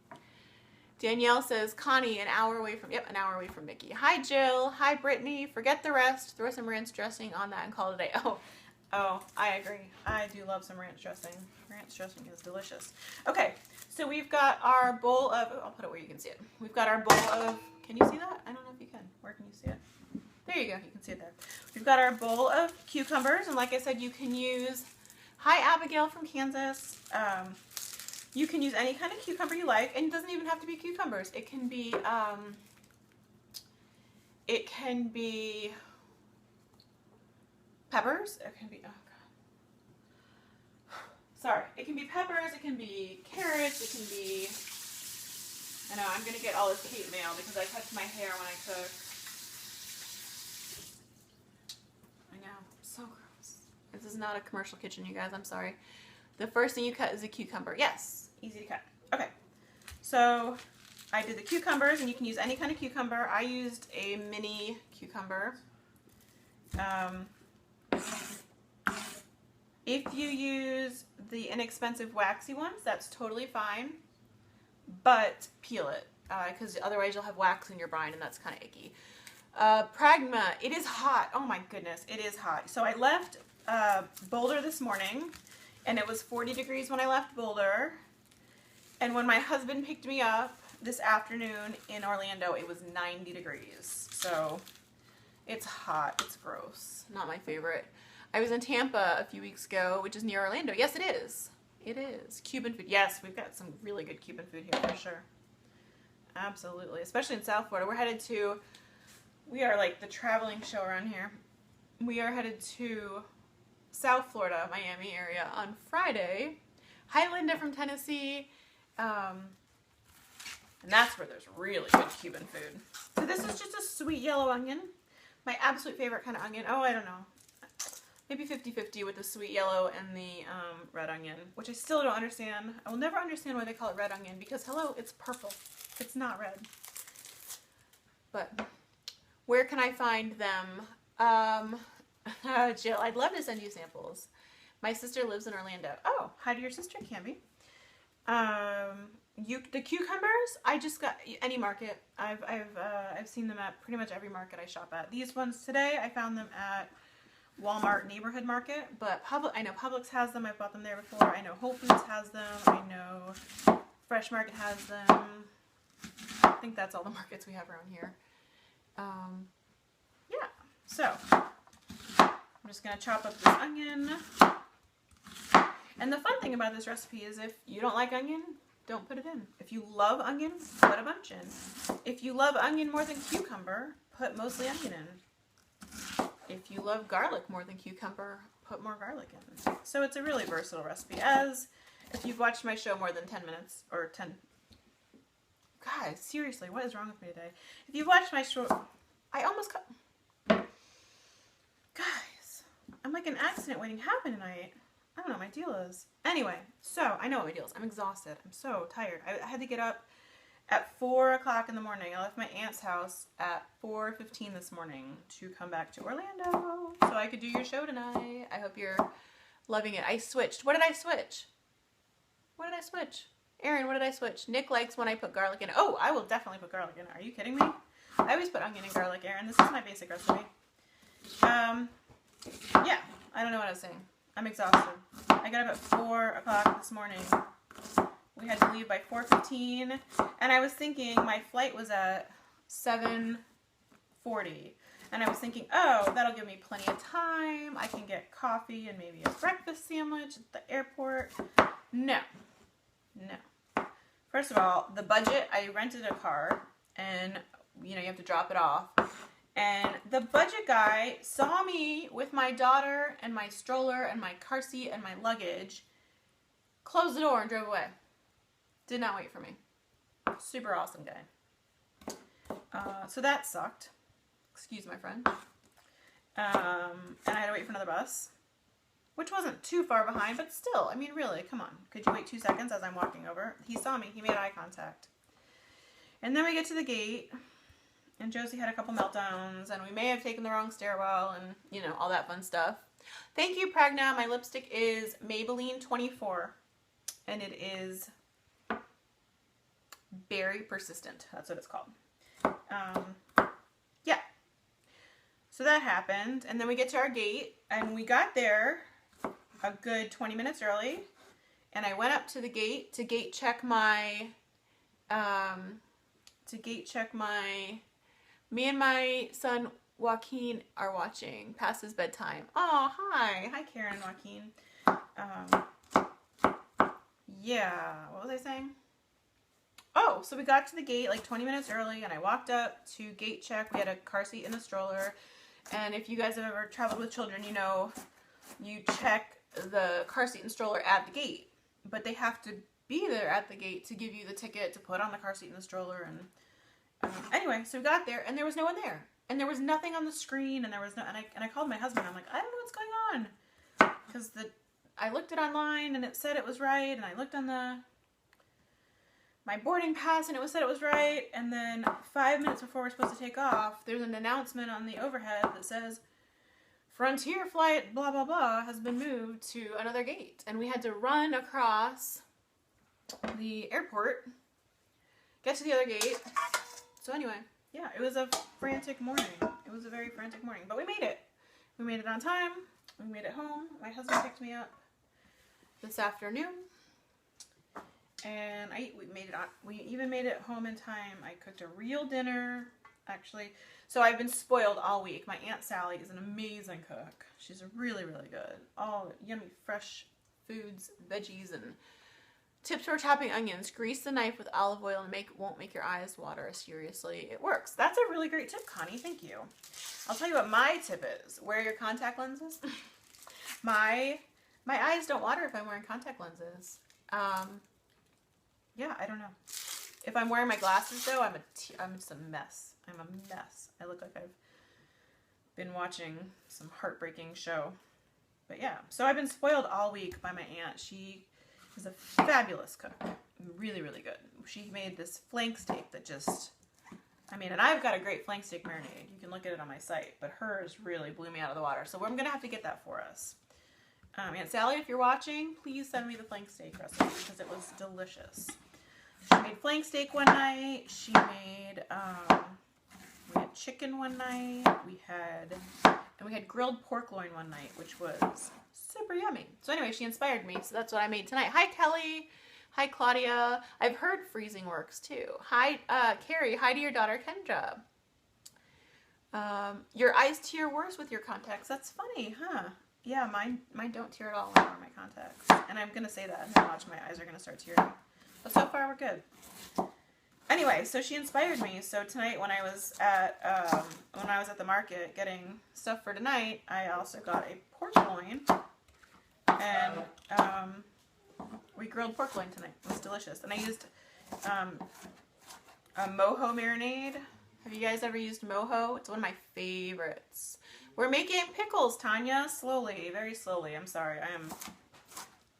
Danielle says, Connie, an hour away from Mickey. Hi, Jill. Hi, Brittany. Forget the rest. Throw some ranch dressing on that and call it a day. Oh, I agree. I do love some ranch dressing. Ranch dressing is delicious. Okay, so we've got our bowl of, I'll put it where you can see it. We've got our bowl of, can you see that? I don't know if you can. Where can you see it? There you go. You can see it there. We've got our bowl of cucumbers, and like I said, you can use, hi, Abigail from Kansas. You can use any kind of cucumber you like, and it doesn't even have to be cucumbers. It can be peppers. It can be, oh God. Sorry. It can be peppers. It can be carrots. It can be, I know, I'm going to get all this hate mail because I touch my hair when I cook. I know. So gross. This is not a commercial kitchen, you guys. I'm sorry. The first thing you cut is a cucumber. Yes. Easy to cut. Okay, so I did the cucumbers, and you can use any kind of cucumber. I used a mini cucumber. If you use the inexpensive waxy ones, that's totally fine, but peel it, because otherwise you'll have wax in your brine, and that's kind of icky. Pragma, it is hot. Oh my goodness, it is hot. So I left Boulder this morning, and it was 40 degrees when I left Boulder. And when my husband picked me up this afternoon in Orlando, it was 90 degrees. So it's hot. It's gross. Not my favorite. I was in Tampa a few weeks ago, which is near Orlando. Yes, it is. It is. Cuban food. Yes, we've got some really good Cuban food here for sure. Absolutely. Especially in South Florida. We are like the traveling show around here. We are headed to South Florida, Miami area on Friday. Hi, Linda from Tennessee. And that's where there's really good Cuban food. So this is just a sweet yellow onion. My absolute favorite kind of onion. Oh, I don't know. Maybe 50-50 with the sweet yellow and the red onion, which I still don't understand. I will never understand why they call it red onion because, hello, it's purple. It's not red. But where can I find them? Jill, I'd love to send you samples. My sister lives in Orlando. Oh, hi to your sister, Camby. The cucumbers, I just got any market. I've seen them at pretty much every market I shop at. These ones today, I found them at Walmart Neighborhood Market, but I know Publix has them. I've bought them there before. I know Whole Foods has them. I know Fresh Market has them. I think that's all the markets we have around here. Yeah, so I'm just gonna chop up this onion. And the fun thing about this recipe is if you don't like onion, don't put it in. If you love onion, put a bunch in. If you love onion more than cucumber, put mostly onion in. If you love garlic more than cucumber, put more garlic in. So it's a really versatile recipe. As if you've watched my show more than 10 minutes, or 10... Guys, seriously, what is wrong with me today? If you've watched my show... I almost cut... Guys, I'm like an accident waiting to happen tonight. I don't know what my deal is. Anyway, so I know what my deal is. I'm exhausted. I'm so tired. I had to get up at 4 o'clock in the morning. I left my aunt's house at 4:15 this morning to come back to Orlando so I could do your show tonight. I hope you're Loving it. I switched. What did I switch? What did I switch? Erin, what did I switch? Nick likes when I put garlic in it. Oh, I will definitely put garlic in it. Are you kidding me? I always put onion and garlic, Erin. This is my basic recipe. Yeah, I don't know what I was saying. I'm exhausted. I got up at 4 o'clock this morning. We had to leave by 4:15, and I was thinking my flight was at 7:40, and I was thinking, oh, that'll give me plenty of time. I can get coffee and maybe a breakfast sandwich at the airport. No. First of all, the budget, I rented a car, and you have to drop it off. And the budget guy saw me with my daughter and my stroller and my car seat and my luggage, closed the door and drove away. Did not wait for me. Super awesome guy. So that sucked. Excuse my friend. And I had to wait for another bus, which wasn't too far behind, but still, I mean, really, come on. Could you wait 2 seconds as I'm walking over? He saw me. He made eye contact. And then we get to the gate, and Josie had a couple meltdowns, and we may have taken the wrong stairwell, and, all that fun stuff. Thank you, Pragna. My lipstick is Maybelline 24, and it is Berry Persistent. That's what it's called. Yeah. So that happened, and then we get to our gate, and we got there a good 20 minutes early, and I went up to the gate to gate check my, me and my son Joaquin are watching past his bedtime. Oh, hi. Hi, Karen and Joaquin. Yeah, what was I saying? Oh, so we got to the gate like 20 minutes early, and I walked up to gate check. We had a car seat and a stroller, and if you guys have ever traveled with children, you check the car seat and stroller at the gate, but they have to be there at the gate to give you the ticket to put on the car seat and the stroller. And anyway, so we got there, and there was no one there, and there was nothing on the screen, and there was no, and I called my husband. I'm like, I don't know what's going on, because I looked it online and it said it was right, and I looked on my boarding pass and it said it was right, and then 5 minutes before we're supposed to take off, there's an announcement on the overhead that says Frontier flight blah blah blah has been moved to another gate, and we had to run across the airport, get to the other gate. So anyway, yeah, it was a frantic morning. It was a very frantic morning, but we made it. We made it on time. We made it home. My husband picked me up this afternoon, and we even made it home in time. I cooked a real dinner, actually. So I've been spoiled all week. My Aunt Sally is an amazing cook. She's really, really good. All yummy, fresh foods, veggies, and tips for chopping onions. Grease the knife with olive oil and won't make your eyes water. Seriously, it works. That's a really great tip, Connie. Thank you. I'll tell you what my tip is. Wear your contact lenses. My eyes don't water if I'm wearing contact lenses. Yeah, I don't know. If I'm wearing my glasses, though, I'm just a mess. I'm a mess. I look like I've been watching some heartbreaking show. But yeah, so I've been spoiled all week by my aunt. She is a fabulous cook. Really, really good. She made this flank steak that just, and I've got a great flank steak marinade. You can look at it on my site, but hers really blew me out of the water. So I'm going to have to get that for us. Aunt Sally, if you're watching, please send me the flank steak recipe because it was delicious. She made flank steak one night. She made, we had chicken one night. We had grilled pork loin one night, which was super yummy. So anyway, she inspired me, so that's what I made tonight. Hi, Kelly. Hi, Claudia. I've heard freezing works too. Hi, Carrie. Hi to your daughter, Kendra. Your eyes tear worse with your contacts. That's funny, huh? Yeah, mine don't tear at all when I wear my contacts. And I'm gonna say that, and then watch, my eyes are gonna start tearing. But so far, we're good. Anyway, so she inspired me. So tonight, when I was at the market getting stuff for tonight, I also got a pork loin, and we grilled pork loin tonight. It was delicious, and I used a mojo marinade. Have you guys ever used mojo? It's one of my favorites. We're making pickles, Tanya. Slowly, very slowly. I'm sorry, I am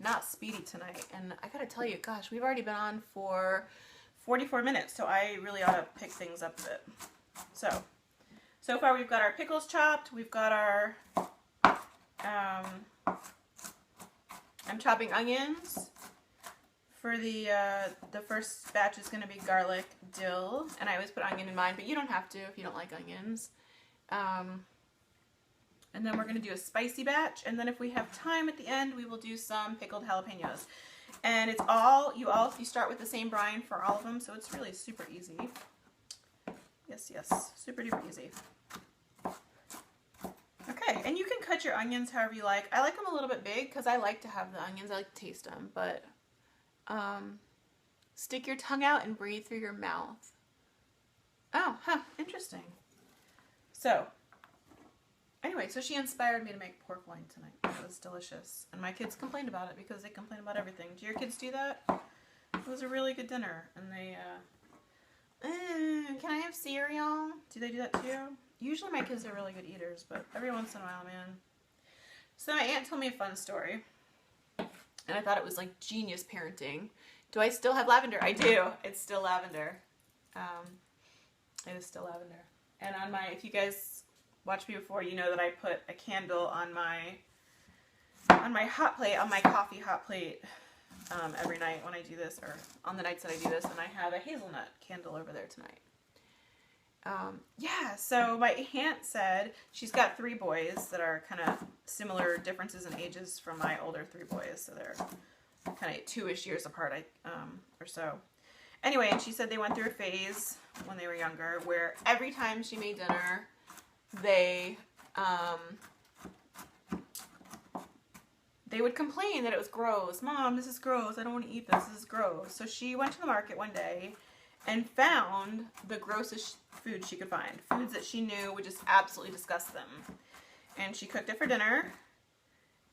not speedy tonight, and I gotta tell you, gosh, we've already been on for 44 minutes, so I really ought to pick things up a bit. So far we've got our pickles chopped, we've got our I'm chopping onions. For the first batch is going to be garlic, dill, and I always put onion in mine, but you don't have to if you don't like onions. And then we're going to do a spicy batch, and then if we have time at the end, we will do some pickled jalapenos. And it's all, you start with the same brine for all of them, so it's really super easy. Yes, yes, super duper easy. Okay, and you can cut your onions however you like. I like them a little bit big because I like to have the onions, I like to taste them, but stick your tongue out and breathe through your mouth. Oh, huh, interesting. So, anyway, so she inspired me to make pork loin tonight. It was delicious. And my kids complained about it because they complain about everything. Do your kids do that? It was a really good dinner. And they, can I have cereal? Do they do that too? Usually my kids are really good eaters, but every once in a while, man. So my aunt told me a fun story. And I thought it was like genius parenting. Do I still have lavender? I do. It's still lavender. It is still lavender. And on my, if you guys watched me before, you know that I put a candle on my hot plate, on my coffee hot plate, every night when I do this, or on the nights that I do this, and I have a hazelnut candle over there tonight. Yeah, so my aunt said she's got 3 boys that are kind of similar differences in ages from my older 3 boys, so they're kind of 2-ish years apart, or so. Anyway, and she said they went through a phase when they were younger where every time she made dinner, they would complain that it was gross. Mom, this is gross. I don't want to eat this. This is gross. So she went to the market one day and found the grossest food she could find. Foods that she knew would just absolutely disgust them. And she cooked it for dinner.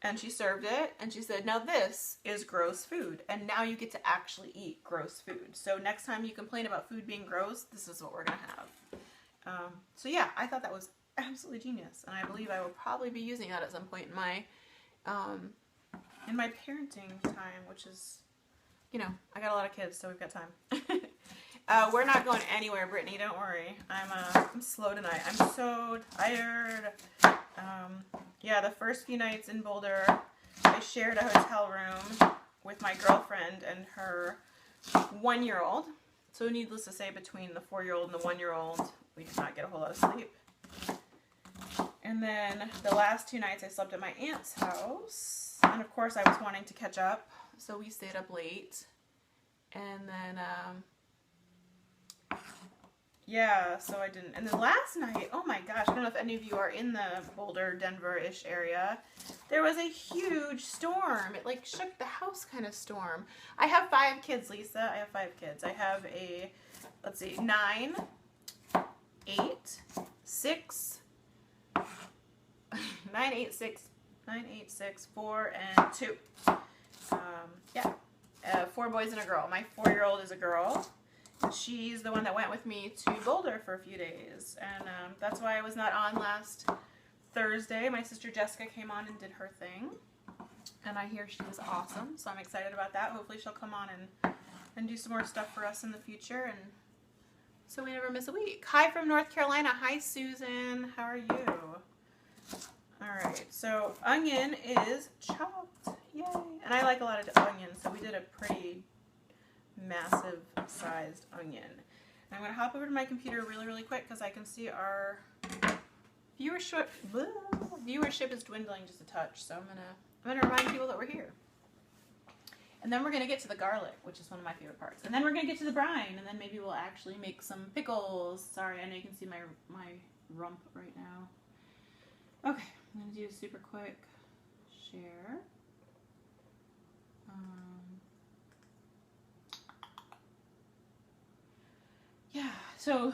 And she served it. And she said, now this is gross food. And now you get to actually eat gross food. So next time you complain about food being gross, this is what we're going to have. So yeah, I thought that was absolutely genius. And I believe I will probably be using that at some point in my parenting time, which is, you know, I got a lot of kids, so we've got time. We're not going anywhere, Brittany, don't worry. I'm slow tonight. I'm so tired. Yeah, the first few nights in Boulder, I shared a hotel room with my girlfriend and her 1-year-old. So needless to say, between the 4-year-old and the 1-year-old, we did not get a whole lot of sleep. And then the last 2 nights I slept at my aunt's house. And of course I was wanting to catch up, so we stayed up late. And then, yeah, so I didn't. And then last night, oh my gosh, I don't know if any of you are in the Boulder, Denver-ish area. There was a huge storm. It like shook the house kind of storm. I have 5 kids, Lisa. I have 5 kids. I have a, let's see, 9, 8, 6, 9, 8, 6, 4, and 2. Yeah, 4 boys and a girl. My 4-year-old is a girl. She's the one that went with me to Boulder for a few days, and that's why I was not on last Thursday. My sister Jessica came on and did her thing, and I hear she was awesome, so I'm excited about that. Hopefully she'll come on and do some more stuff for us in the future, and so we never miss a week. Hi from North Carolina. Hi, Susan. How are you? Alright, so onion is chopped. Yay! And I like a lot of onions, so we did a pretty massive sized onion. And I'm going to hop over to my computer really, really quick because I can see our viewership is dwindling just a touch. So I'm gonna remind people that we're here. And then we're going to get to the garlic, which is one of my favorite parts. And then we're going to get to the brine, and then maybe we'll actually make some pickles. Sorry, I know you can see my rump right now. Okay, I'm going to do a super quick share. Yeah, so,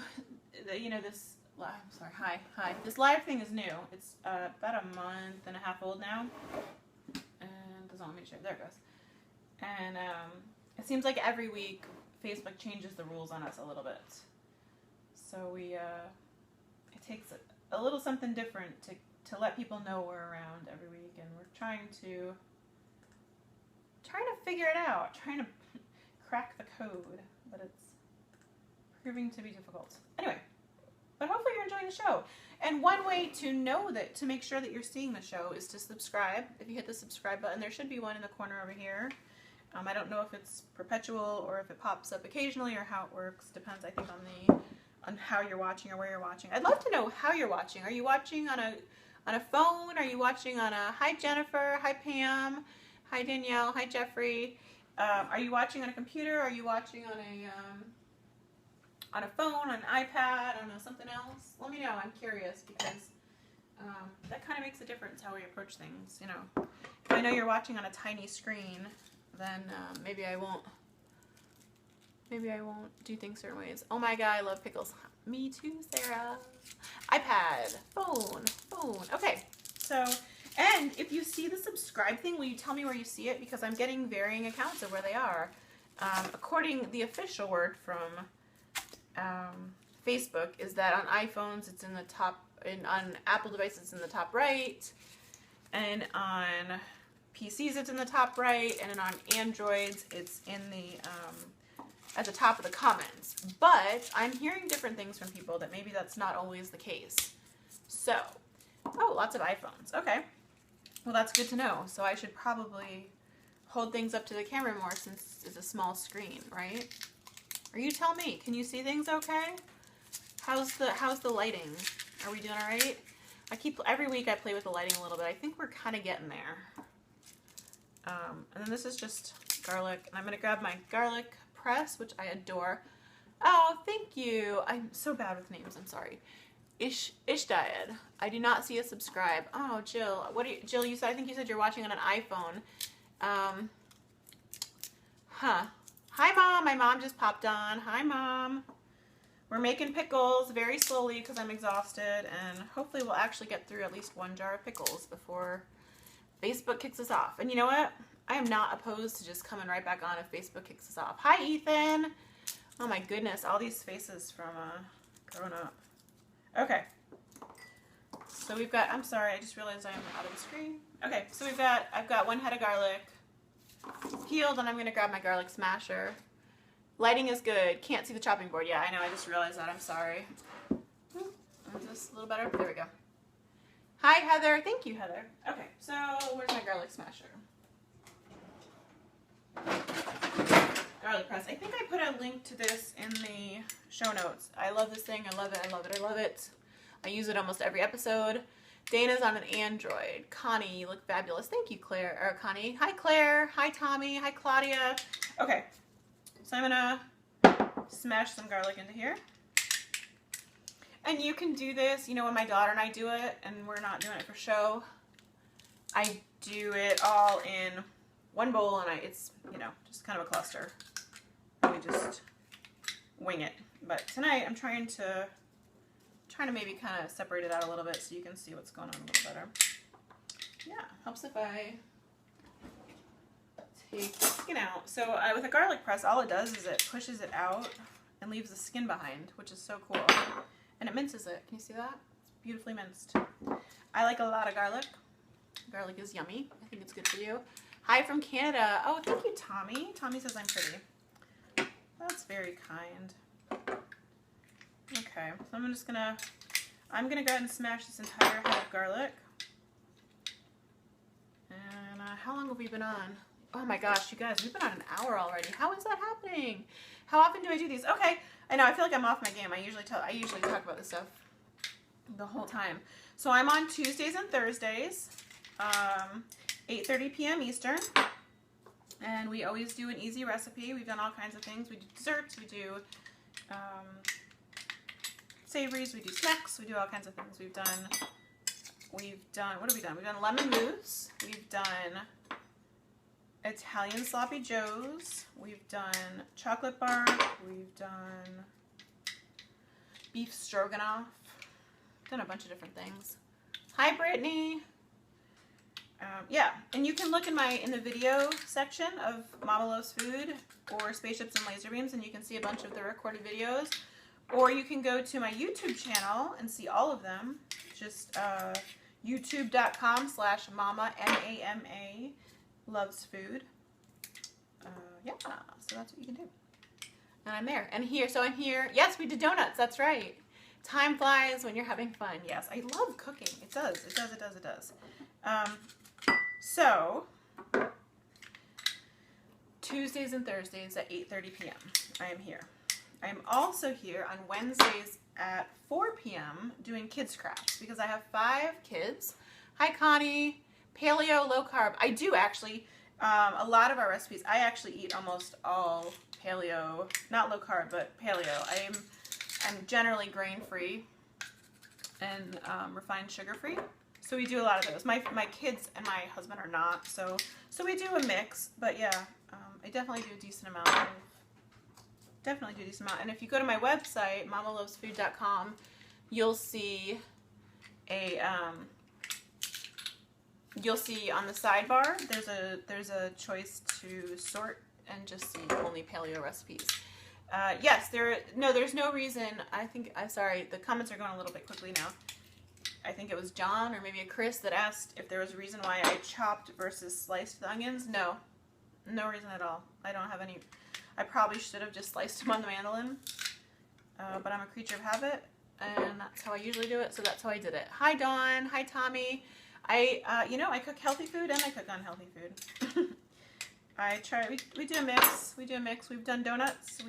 you know, this, I'm sorry, hi. This live thing is new. It's about a month and a half old now. And doesn't want me to share. There it goes. And it seems like every week Facebook changes the rules on us a little bit. So it takes a little something different to let people know we're around every week, and we're trying to figure it out, trying to crack the code, but it's proving to be difficult. Anyway, but hopefully you're enjoying the show. And one way to know that, to make sure that you're seeing the show, is to subscribe. If you hit the subscribe button, there should be one in the corner over here. I don't know if it's perpetual or if it pops up occasionally or how it works. Depends, I think, on how you're watching or where you're watching. I'd love to know how you're watching. Are you watching on a phone? Are you watching on a, hi Jennifer, hi Pam, hi Danielle, hi Jeffrey. Are you watching on a computer? Are you watching on a phone, on an iPad, on something else? Let me know. I'm curious because that kind of makes a difference how we approach things. You know, if I know you're watching on a tiny screen, then maybe I won't do things certain ways. Oh my God, I love pickles. Me too, Sarah. iPad, phone. Okay, so, and if you see the subscribe thing, will you tell me where you see it? Because I'm getting varying accounts of where they are. According the official word from Facebook is that on iPhones it's in the top, and on Apple devices it's in the top right, and on PCs it's in the top right, and then on Androids it's in the at the top of the comments. But I'm hearing different things from people that maybe that's not always the case. So, oh, lots of iPhones. Okay, well that's good to know. So I should probably hold things up to the camera more since it's a small screen, right? Or you tell me. Can you see things okay? How's the lighting? Are we doing all right? Every week I play with the lighting a little bit. I think we're kind of getting there. And then this is just garlic. And I'm going to grab my garlic press, which I adore. Oh, thank you. I'm so bad with names. I'm sorry. Ishdiad. I do not see a subscribe. Oh, Jill. Jill, I think you said you're watching on an iPhone. Hi, Mom. My mom just popped on. Hi, Mom. We're making pickles very slowly because I'm exhausted, and hopefully we'll actually get through at least one jar of pickles before Facebook kicks us off. And you know what? I am not opposed to just coming right back on if Facebook kicks us off. Hi, Ethan. Oh my goodness, all these faces from growing up. Okay. So we've got, I'm sorry, I just realized I'm out of the screen. Okay, so I've got 1 head of garlic peeled, and I'm gonna grab my garlic smasher. Lighting is good. Can't see the chopping board. Yeah, I know, I just realized that. I'm sorry. Is this a little better? There we go. Hi, Heather. Thank you, Heather. Okay, so where's my garlic smasher? Garlic press. I think I put a link to this in the show notes. I love this thing. I love it. I love it. I love it. I use it almost every episode. Dana's on an Android. Connie, you look fabulous. Thank you, Claire. Or Connie. Hi, Claire. Hi, Tommy. Hi, Claudia. Okay, so I'm gonna smash some garlic into here. And you can do this, you know, when my daughter and I do it, and we're not doing it for show, I do it all in one bowl, and it's, you know, just kind of a cluster. We just wing it. But tonight I'm trying to maybe kind of separate it out a little bit so you can see what's going on a little better. Yeah, helps if I take the skin out. So with a garlic press, all it does is it pushes it out and leaves the skin behind, which is so cool. And it minces it. Can you see that? It's beautifully minced. I like a lot of garlic. Garlic is yummy. I think it's good for you. Hi from Canada. Oh, thank you, Tommy. Tommy says I'm pretty. That's very kind. Okay, so I'm gonna go ahead and smash this entire head of garlic. And how long have we been on? Oh my gosh, you guys, we've been on an hour already. How is that happening? How often do I do these? Okay, I know, I feel like I'm off my game. I usually talk about this stuff the whole time. So I'm on Tuesdays and Thursdays, 8:30 p.m. Eastern. And we always do an easy recipe. We've done all kinds of things. We do desserts, we do savories, we do snacks, we do all kinds of things. We've done, what have we done? We've done lemon mousse, we've done Italian sloppy joes, we've done chocolate bar, we've done beef stroganoff, done a bunch of different things. Hi, Brittany. Yeah, and you can look in the video section of Mama Loves Food or Spaceships and Laser Beams, and you can see a bunch of the recorded videos. Or you can go to my YouTube channel and see all of them. Just youtube.com/mama, M-A-M-A, loves food. Yeah, so that's what you can do. And I'm there. And here, so I'm here. Yes, we did donuts. That's right. Time flies when you're having fun. Yes, I love cooking. It does. It does. It does. It does. So Tuesdays and Thursdays at 8:30 p.m. I am here. I am also here on Wednesdays at 4 p.m. doing kids crafts because I have 5 kids. Hi, Connie. Paleo, low carb. I do actually. A lot of our recipes, I actually eat almost all paleo, not low carb, but paleo. I'm generally grain free and refined sugar free. So we do a lot of those. My kids and my husband are not, so we do a mix. But yeah, I definitely do a decent amount. And if you go to my website, mamalovesfood.com, you'll see you'll see on the sidebar there's a choice to sort and just see only paleo recipes. Yes, there's no reason. Sorry, the comments are going a little bit quickly now. I think it was John or maybe a Chris that asked if there was a reason why I chopped versus sliced the onions. No reason at all. I don't have any. I probably should have just sliced them on the mandolin, but I'm a creature of habit, and that's how I usually do it, so that's how I did it. Hi, Dawn. Hi, Tommy. I cook healthy food and I cook unhealthy food. We do a mix. We've done donuts,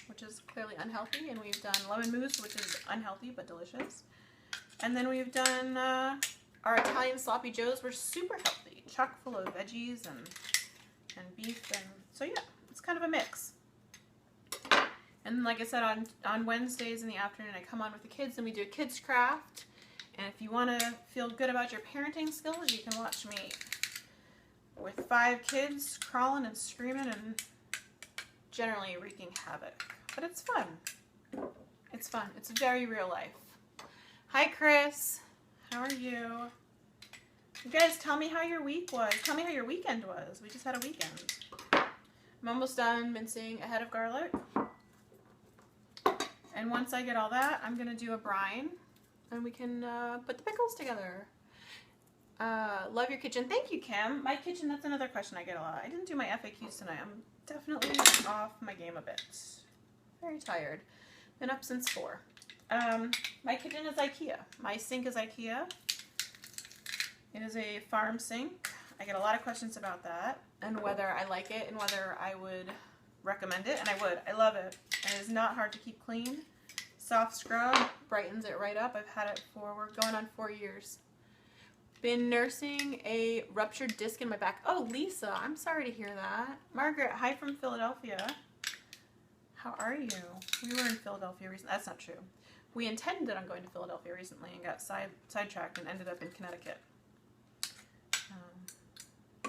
which is clearly unhealthy, and we've done lemon mousse, which is unhealthy but delicious. And then we've done our Italian sloppy joes were super healthy, chock full of veggies and beef, and so yeah, it's kind of a mix. And like I said, on Wednesdays in the afternoon, I come on with the kids and we do a kids craft. And if you want to feel good about your parenting skills, you can watch me with 5 kids crawling and screaming and generally wreaking havoc. But it's fun. It's fun. It's very real life. Hi, Chris. How are you? You guys, tell me how your week was. Tell me how your weekend was. We just had a weekend. I'm almost done mincing a head of garlic. And once I get all that, I'm going to do a brine. And we can put the pickles together. Love your kitchen. Thank you, Kim. My kitchen, that's another question I get a lot. I didn't do my FAQs tonight. I'm definitely off my game a bit. Very tired. Been up since 4. My kitchen is IKEA. My sink is IKEA. It is a farm sink. I get a lot of questions about that and whether I like it and whether I would recommend it. And I would. I love it. And it is not hard to keep clean. Soft scrub brightens it right up. I've had it we're going on 4 years. Been nursing a ruptured disc in my back. Oh, Lisa, I'm sorry to hear that. Margaret, hi from Philadelphia. How are you? We were in Philadelphia recently. That's not true. We intended on going to Philadelphia recently and got sidetracked and ended up in Connecticut.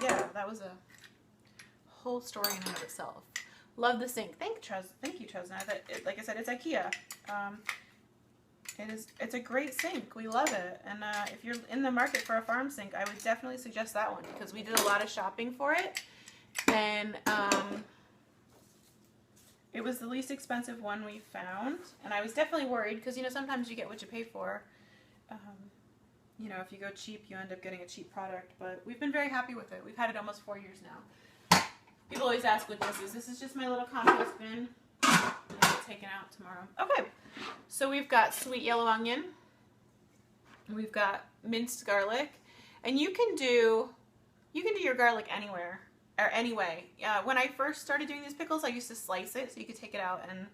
Yeah, that was a whole story in and of itself. Love the sink. Thank you, Chesna. Like I said, it's IKEA. It's a great sink. We love it. And if you're in the market for a farm sink, I would definitely suggest that one because we did a lot of shopping for it. And it was the least expensive one we found. And I was definitely worried because, sometimes you get what you pay for. If you go cheap, you end up getting a cheap product. But we've been very happy with it. We've had it almost 4 years now. People always ask what this is. This is just my little compost bin. I'll get it taken out tomorrow. Okay, so we've got sweet yellow onion. We've got minced garlic, and you can do your garlic anywhere or any way. When I first started doing these pickles, I used to slice it so you could take it out and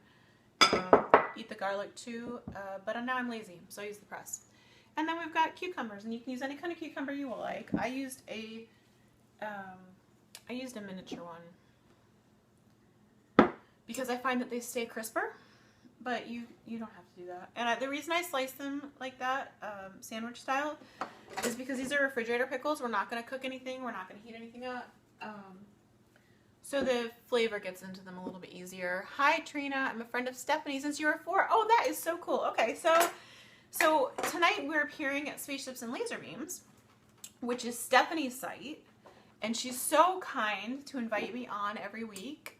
eat the garlic too. But now I'm lazy, so I use the press. And then we've got cucumbers, and you can use any kind of cucumber you like. I used a miniature one because I find that they stay crisper, but you don't have to do that. And the reason I slice them like that, sandwich style, is because these are refrigerator pickles. We're not going to cook anything. We're not going to heat anything up. So the flavor gets into them a little bit easier. Hi, Trina. I'm a friend of Stephanie since you were 4. Oh, that is so cool. Okay, so tonight we're appearing at Spaceships and Laser Beams, which is Stephanie's site. And she's so kind to invite me on every week.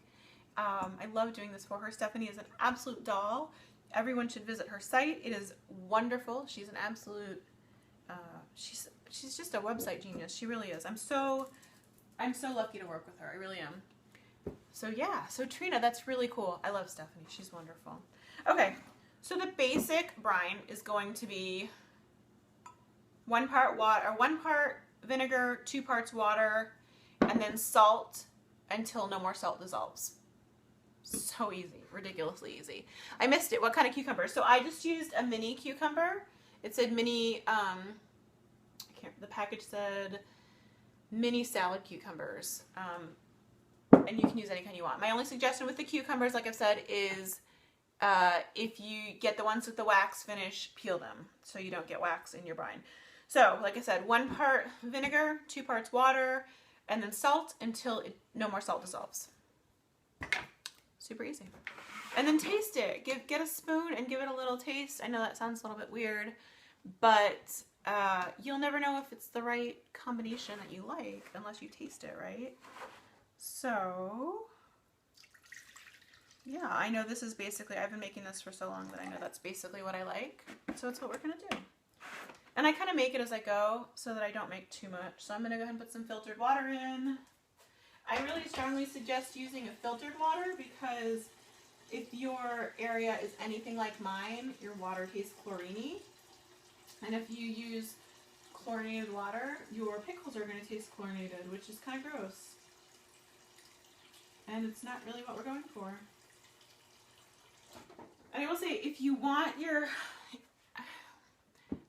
I love doing this for her. Stephanie is an absolute doll. Everyone should visit her site. It is wonderful. She's an absolute, she's just a website genius. She really is. I'm so lucky to work with her. I really am. So yeah, so Trina, that's really cool. I love Stephanie. She's wonderful. Okay, So the basic brine is going to be 1 part water, 1 part vinegar, 2 parts water, and then salt until no more salt dissolves. So easy, ridiculously easy. I missed it. What kind of cucumber? So I just used a mini cucumber. It said mini, the package said mini salad cucumbers. And you can use any kind you want. My only suggestion with the cucumbers, like I've said, is if you get the ones with the wax finish, peel them so you don't get wax in your brine. So, like I said, 1 part vinegar, 2 parts water, and then salt until no more salt dissolves. Super easy. And then taste it. Get a spoon and give it a little taste. I know that sounds a little bit weird, but you'll never know if it's the right combination that you like unless you taste it, right? So, yeah, I know this is basically, I've been making this for so long that I know that's basically what I like. So it's what we're going to do. And I kind of make it as I go so that I don't make too much. So I'm going to go ahead and put some filtered water in. I really strongly suggest using a filtered water because if your area is anything like mine, your water tastes chlorine-y. And if you use chlorinated water, your pickles are going to taste chlorinated, which is kind of gross. And it's not really what we're going for. And I will say, if you want your...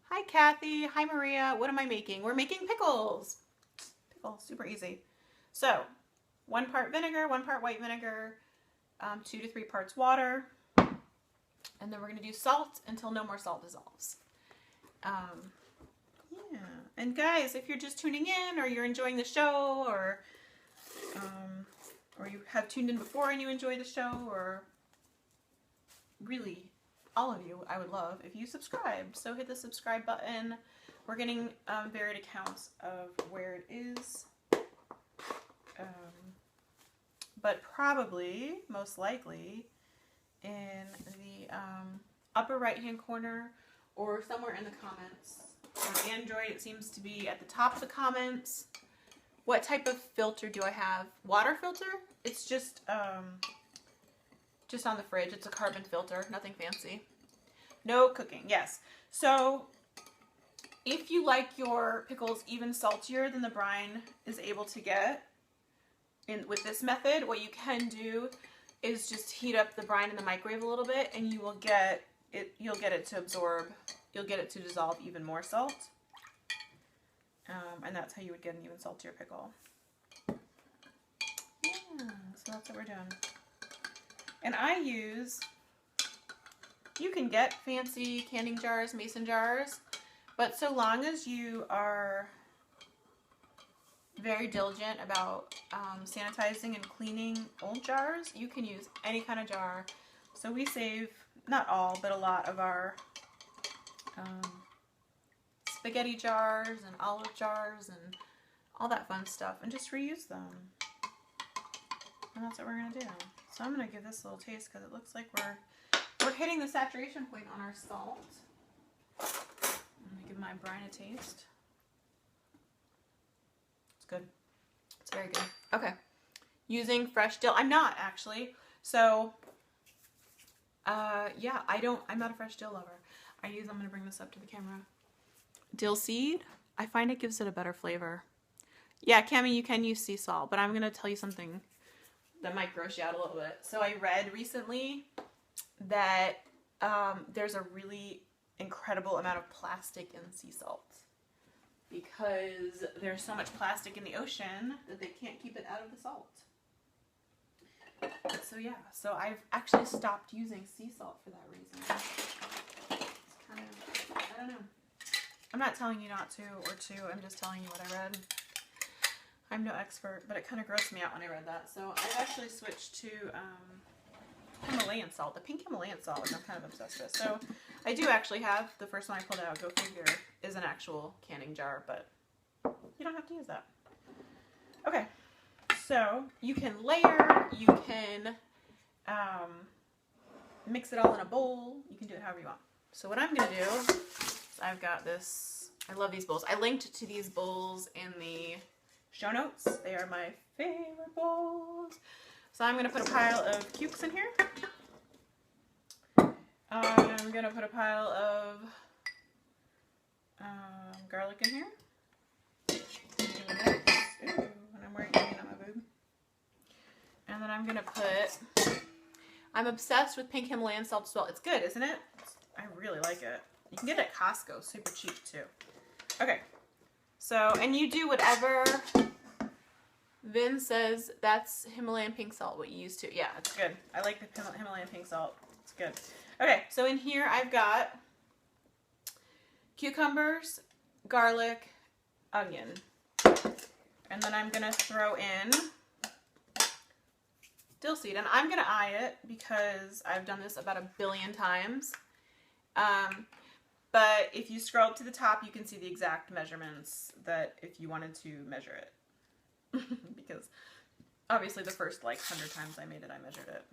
Hi, Kathy. Hi, Maria. What am I making? We're making pickles. Pickles, super easy. So, 1 part vinegar, 1 part white vinegar, 2 to 3 parts water. And then we're going to do salt until no more salt dissolves. Yeah. And guys, if you're just tuning in or you're enjoying the show or you have tuned in before and you enjoy the show, or really all of you, I would love if you subscribe. So hit the subscribe button. We're getting varied accounts of where it is. But probably, most likely, in the upper right-hand corner or somewhere in the comments. On Android, it seems to be at the top of the comments. What type of filter do I have? Water filter? It's just on the fridge. It's a carbon filter. Nothing fancy. No cooking. Yes. So if you like your pickles even saltier than the brine is able to get with this method, what you can do is just heat up the brine in the microwave a little bit and you will get it, you'll get it to absorb, you'll get it to dissolve even more salt. And that's how you would get an even saltier pickle. Yeah, so that's what we're doing. And I use, you can get fancy canning jars, mason jars, but so long as you are very diligent about sanitizing and cleaning old jars, you can use any kind of jar. So we save, not all, but a lot of our spaghetti jars and olive jars and all that fun stuff, and just reuse them. And that's what we're going to do. So I'm going to give this a little taste because it looks like we're hitting the saturation point on our salt. I'm going to give my brine a taste. It's good. It's very good. Okay. Using fresh dill. I'm not actually. So, yeah, I'm not a fresh dill lover. I'm going to bring this up to the camera. Dill seed, I find it gives it a better flavor. Yeah, Cami, you can use sea salt, but I'm going to tell you something that might gross you out a little bit. So I read recently that there's a really incredible amount of plastic in sea salt because there's so much plastic in the ocean that they can't keep it out of the salt. So yeah, so I've actually stopped using sea salt for that reason. It's kind of, I don't know. I'm not telling you not to or to, I'm just telling you what I read. I'm no expert, but it kind of grossed me out when I read that. So I've actually switched to Himalayan salt, the pink Himalayan salt, which I'm kind of obsessed with. So I do actually have, the first one I pulled out, go figure, is an actual canning jar, but you don't have to use that. Okay, so you can layer, you can mix it all in a bowl, you can do it however you want. So what I'm going to do is I've got this, I love these bowls. I linked to these bowls in the show notes. They are my favorite bowls. So I'm going to put a pile of cukes in here. I'm going gonna put a pile of garlic in here. Ooh, and I'm wearing onion on my boob. And then I'm gonna put, I'm obsessed with pink Himalayan salt as well. It's good, isn't it? I really like it. You can get it at Costco, super cheap too. Okay, so, and you do whatever Vin says that's Himalayan pink salt, what you used to. Yeah, it's good. I like the Himalayan pink salt. It's good. Okay, so in here I've got cucumbers, garlic, onion. And then I'm gonna throw in dill seed, and I'm gonna eye it because I've done this about 1 billion times. But if you scroll up to the top, you can see the exact measurements that if you wanted to measure it. Because obviously the first like 100 times I made it, I measured it.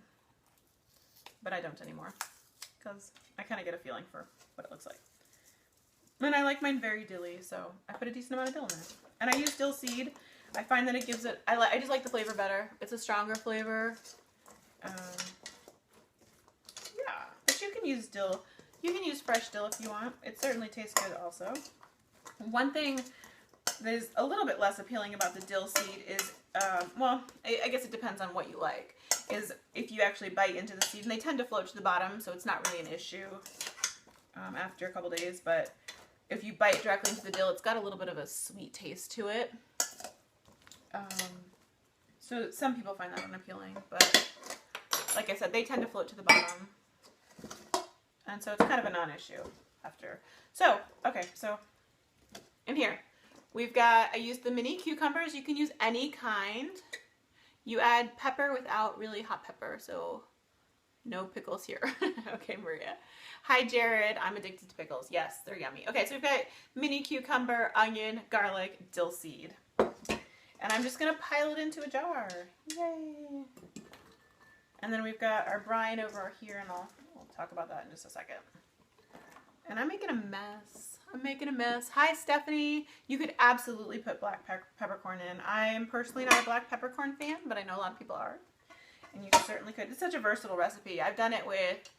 But I don't anymore because I kind of get a feeling for what it looks like. And I like mine very dilly, so I put a decent amount of dill in it. And I use dill seed. I find that it gives it, I just like the flavor better. It's a stronger flavor. Yeah, but you can use dill. You can use fresh dill if you want. It certainly tastes good also. One thing that is a little bit less appealing about the dill seed is, well, I guess it depends on what you like, is if you actually bite into the seed, and they tend to float to the bottom, so it's not really an issue after a couple days, but if you bite directly into the dill, it's got a little bit of a sweet taste to it. So some people find that unappealing, but like I said, they tend to float to the bottom. And so it's kind of a non-issue after. So, okay, so in here, we've got, I used the mini cucumbers. You can use any kind. You add pepper without really hot pepper, so no pickles here. Okay, Maria. Hi, Jared. I'm addicted to pickles. Yes, they're yummy. Okay, so we've got mini cucumber, onion, garlic, dill seed. And I'm just going to pile it into a jar. Yay! And then we've got our brine over here, and we'll talk about that in just a second. And I'm making a mess. I'm making a mess. Hi, Stephanie. You could absolutely put black peppercorn in. I'm personally not a black peppercorn fan, but I know a lot of people are. And you certainly could. It's such a versatile recipe. I've done it with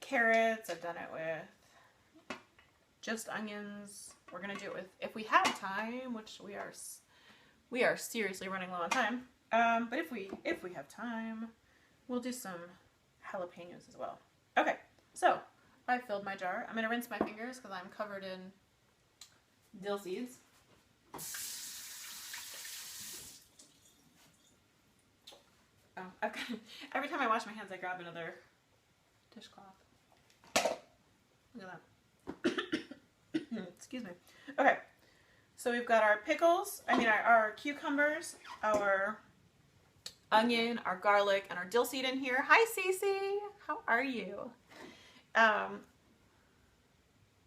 carrots. I've done it with just onions. We're going to do it with, if we have time, which we are seriously running low on time. But if we have time, we'll do some jalapenos as well. Okay, so I filled my jar. I'm going to rinse my fingers because I'm covered in dill seeds. Oh, I've got, every time I wash my hands, I grab another dishcloth. Look at that. Excuse me. Okay, so we've got our pickles, our cucumbers, our onion, our garlic, and our dill seed in here. Hi, Cece. How are you?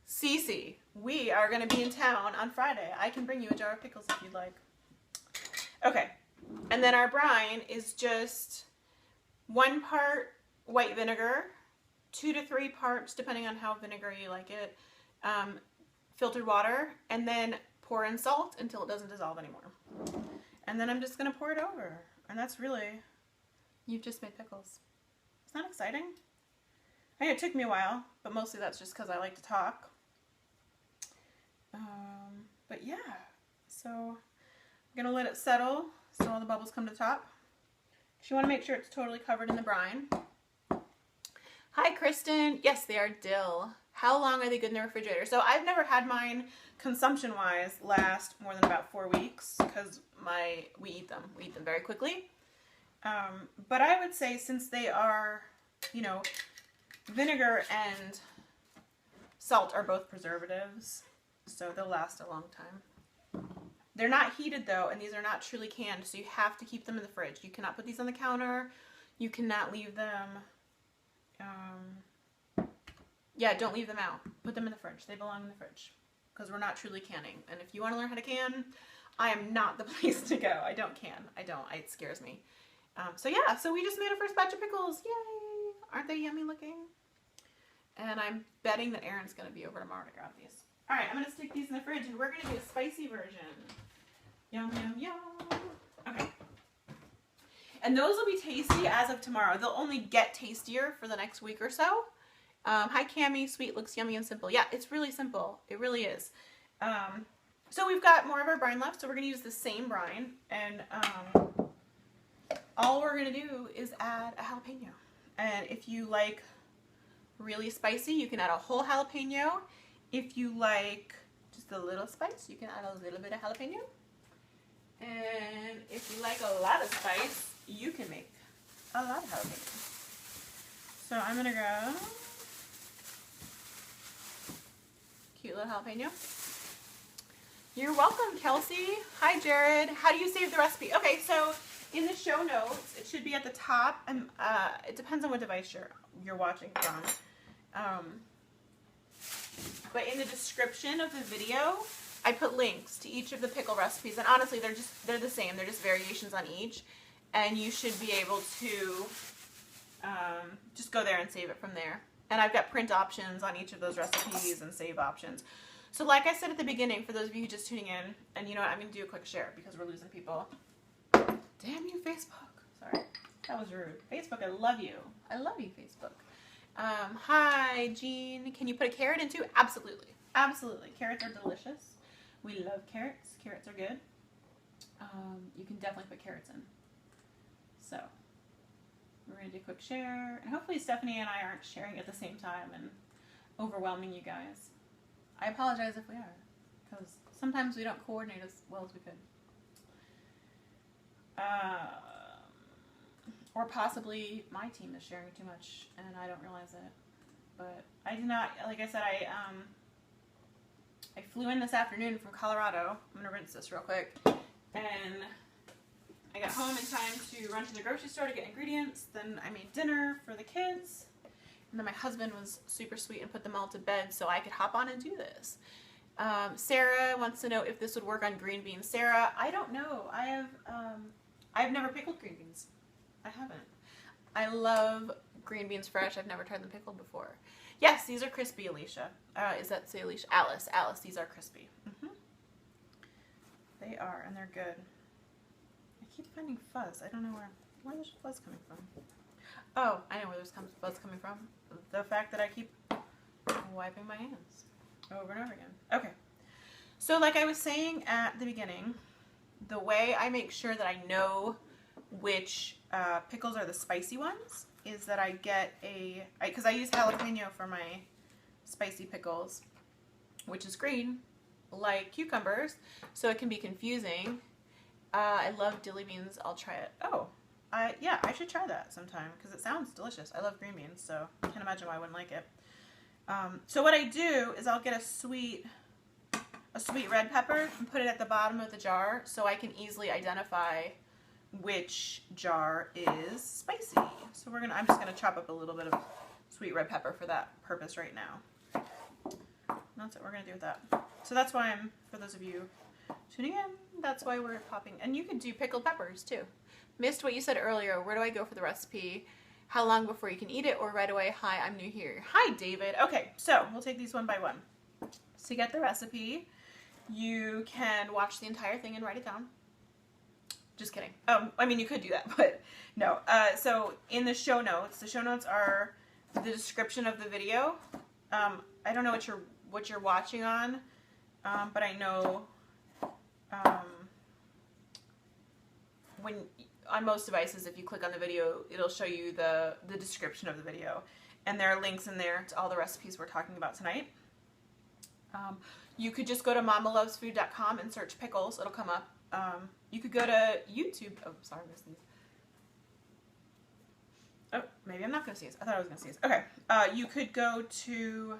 Cece, we are going to be in town on Friday. I can bring you a jar of pickles if you'd like. Okay, and then our brine is just 1 part white vinegar, 2 to 3 parts, depending on how vinegary you like it, filtered water, and then pour in salt until it doesn't dissolve anymore. And then I'm just going to pour it over. And that's really, you've just made pickles. Isn't that exciting? I know it took me a while, but mostly that's just because I like to talk. But yeah, so I'm going to let it settle so all the bubbles come to the top. You want to make sure it's totally covered in the brine. Hi, Kristen. Yes, they are dill. How long are they good in the refrigerator? So I've never had mine, consumption-wise, last more than about 4 weeks because we eat them. We eat them very quickly. But I would say since they are, you know, vinegar and salt are both preservatives, so they'll last a long time. They're not heated though, and these are not truly canned, so you have to keep them in the fridge. You cannot put these on the counter. You cannot leave them. Yeah, don't leave them out. Put them in the fridge. They belong in the fridge because we're not truly canning. And if you want to learn how to can, I am not the place to go. I don't can. I don't. It scares me. So yeah, so we just made our first batch of pickles. Yay! Aren't they yummy looking? And I'm betting that Erin's going to be over tomorrow to grab these. All right, I'm going to stick these in the fridge, and we're going to do a spicy version. Yum, yum, yum. Okay. And those will be tasty as of tomorrow. They'll only get tastier for the next week or so. Hi Cami, sweet, looks yummy and simple. Yeah, it's really simple. It really is. So we've got more of our brine left, so we're going to use the same brine, and all we're going to do is add a jalapeno. And if you like really spicy, you can add a whole jalapeno. If you like just a little spice, you can add a little bit of jalapeno. And if you like a lot of spice, you can make a lot of jalapeno. So I'm going to go cute little jalapeno. You're welcome, Kelsey. Hi, Jared. How do you save the recipe? Okay, so in the show notes, it should be at the top, and it depends on what device you're watching from. But in the description of the video, I put links to each of the pickle recipes, and honestly, they're the same. They're just variations on each, and you should be able to just go there and save it from there. And I've got print options on each of those recipes and save options. So like I said at the beginning, for those of you just tuning in, and you know what, I'm going to do a quick share because we're losing people. Damn you, Facebook. Sorry, that was rude. Facebook, I love you. I love you, Facebook. Hi, Jean. Can you put a carrot in too? Absolutely. Absolutely. Carrots are delicious. We love carrots. Carrots are good. You can definitely put carrots in. So, we're going to do a quick share. And hopefully Stephanie and I aren't sharing at the same time and overwhelming you guys. I apologize if we are, because sometimes we don't coordinate as well as we could. Or possibly my team is sharing too much and I don't realize it. But I did not, like I said, I flew in this afternoon from Colorado. I'm going to rinse this real quick. And I got home in time to run to the grocery store to get ingredients. Then I made dinner for the kids. And then my husband was super sweet and put them all to bed so I could hop on and do this. Sarah wants to know if this would work on green beans. Sarah, I don't know. I've never pickled green beans. I haven't. I love green beans fresh. I've never tried them pickled before. Yes, these are crispy, Alicia. Is that say Alicia? Alice, these are crispy. They are, and they're good. I keep finding fuzz. I don't know where is fuzz coming from? Oh, I know where there's fuzz coming from. The fact that I keep wiping my hands over and over again. Okay. So like I was saying at the beginning, the way I make sure that I know which pickles are the spicy ones is that I get because I use jalapeno for my spicy pickles, which is green, like cucumbers, so it can be confusing. I love dilly beans. I'll try it. Oh, yeah, I should try that sometime because it sounds delicious. I love green beans, so I can't imagine why I wouldn't like it. So what I do is I'll get a sweet red pepper and put it at the bottom of the jar so I can easily identify which jar is spicy. So I'm just gonna chop up a little bit of sweet red pepper for that purpose right now. That's what we're gonna do with that. So that's why for those of you tuning in, that's why we're popping. And you can do pickled peppers too. Missed what you said earlier. Where do I go for the recipe? How long before you can eat it, or right away? Hi, I'm new here. Hi, David. Okay, so we'll take these one by one. To get the recipe, you can watch the entire thing and write it down. Just kidding. I mean, you could do that, but no. So in the show notes are the description of the video. I don't know what you're watching on, but I know when on most devices, if you click on the video, it'll show you the description of the video, and there are links in there to all the recipes we're talking about tonight. You could just go to mamalovesfood.com and search pickles. It'll come up. You could go to YouTube. Oh, sorry, I missed these. Oh, maybe I'm not going to sneeze. I thought I was going to sneeze. Okay. You could go to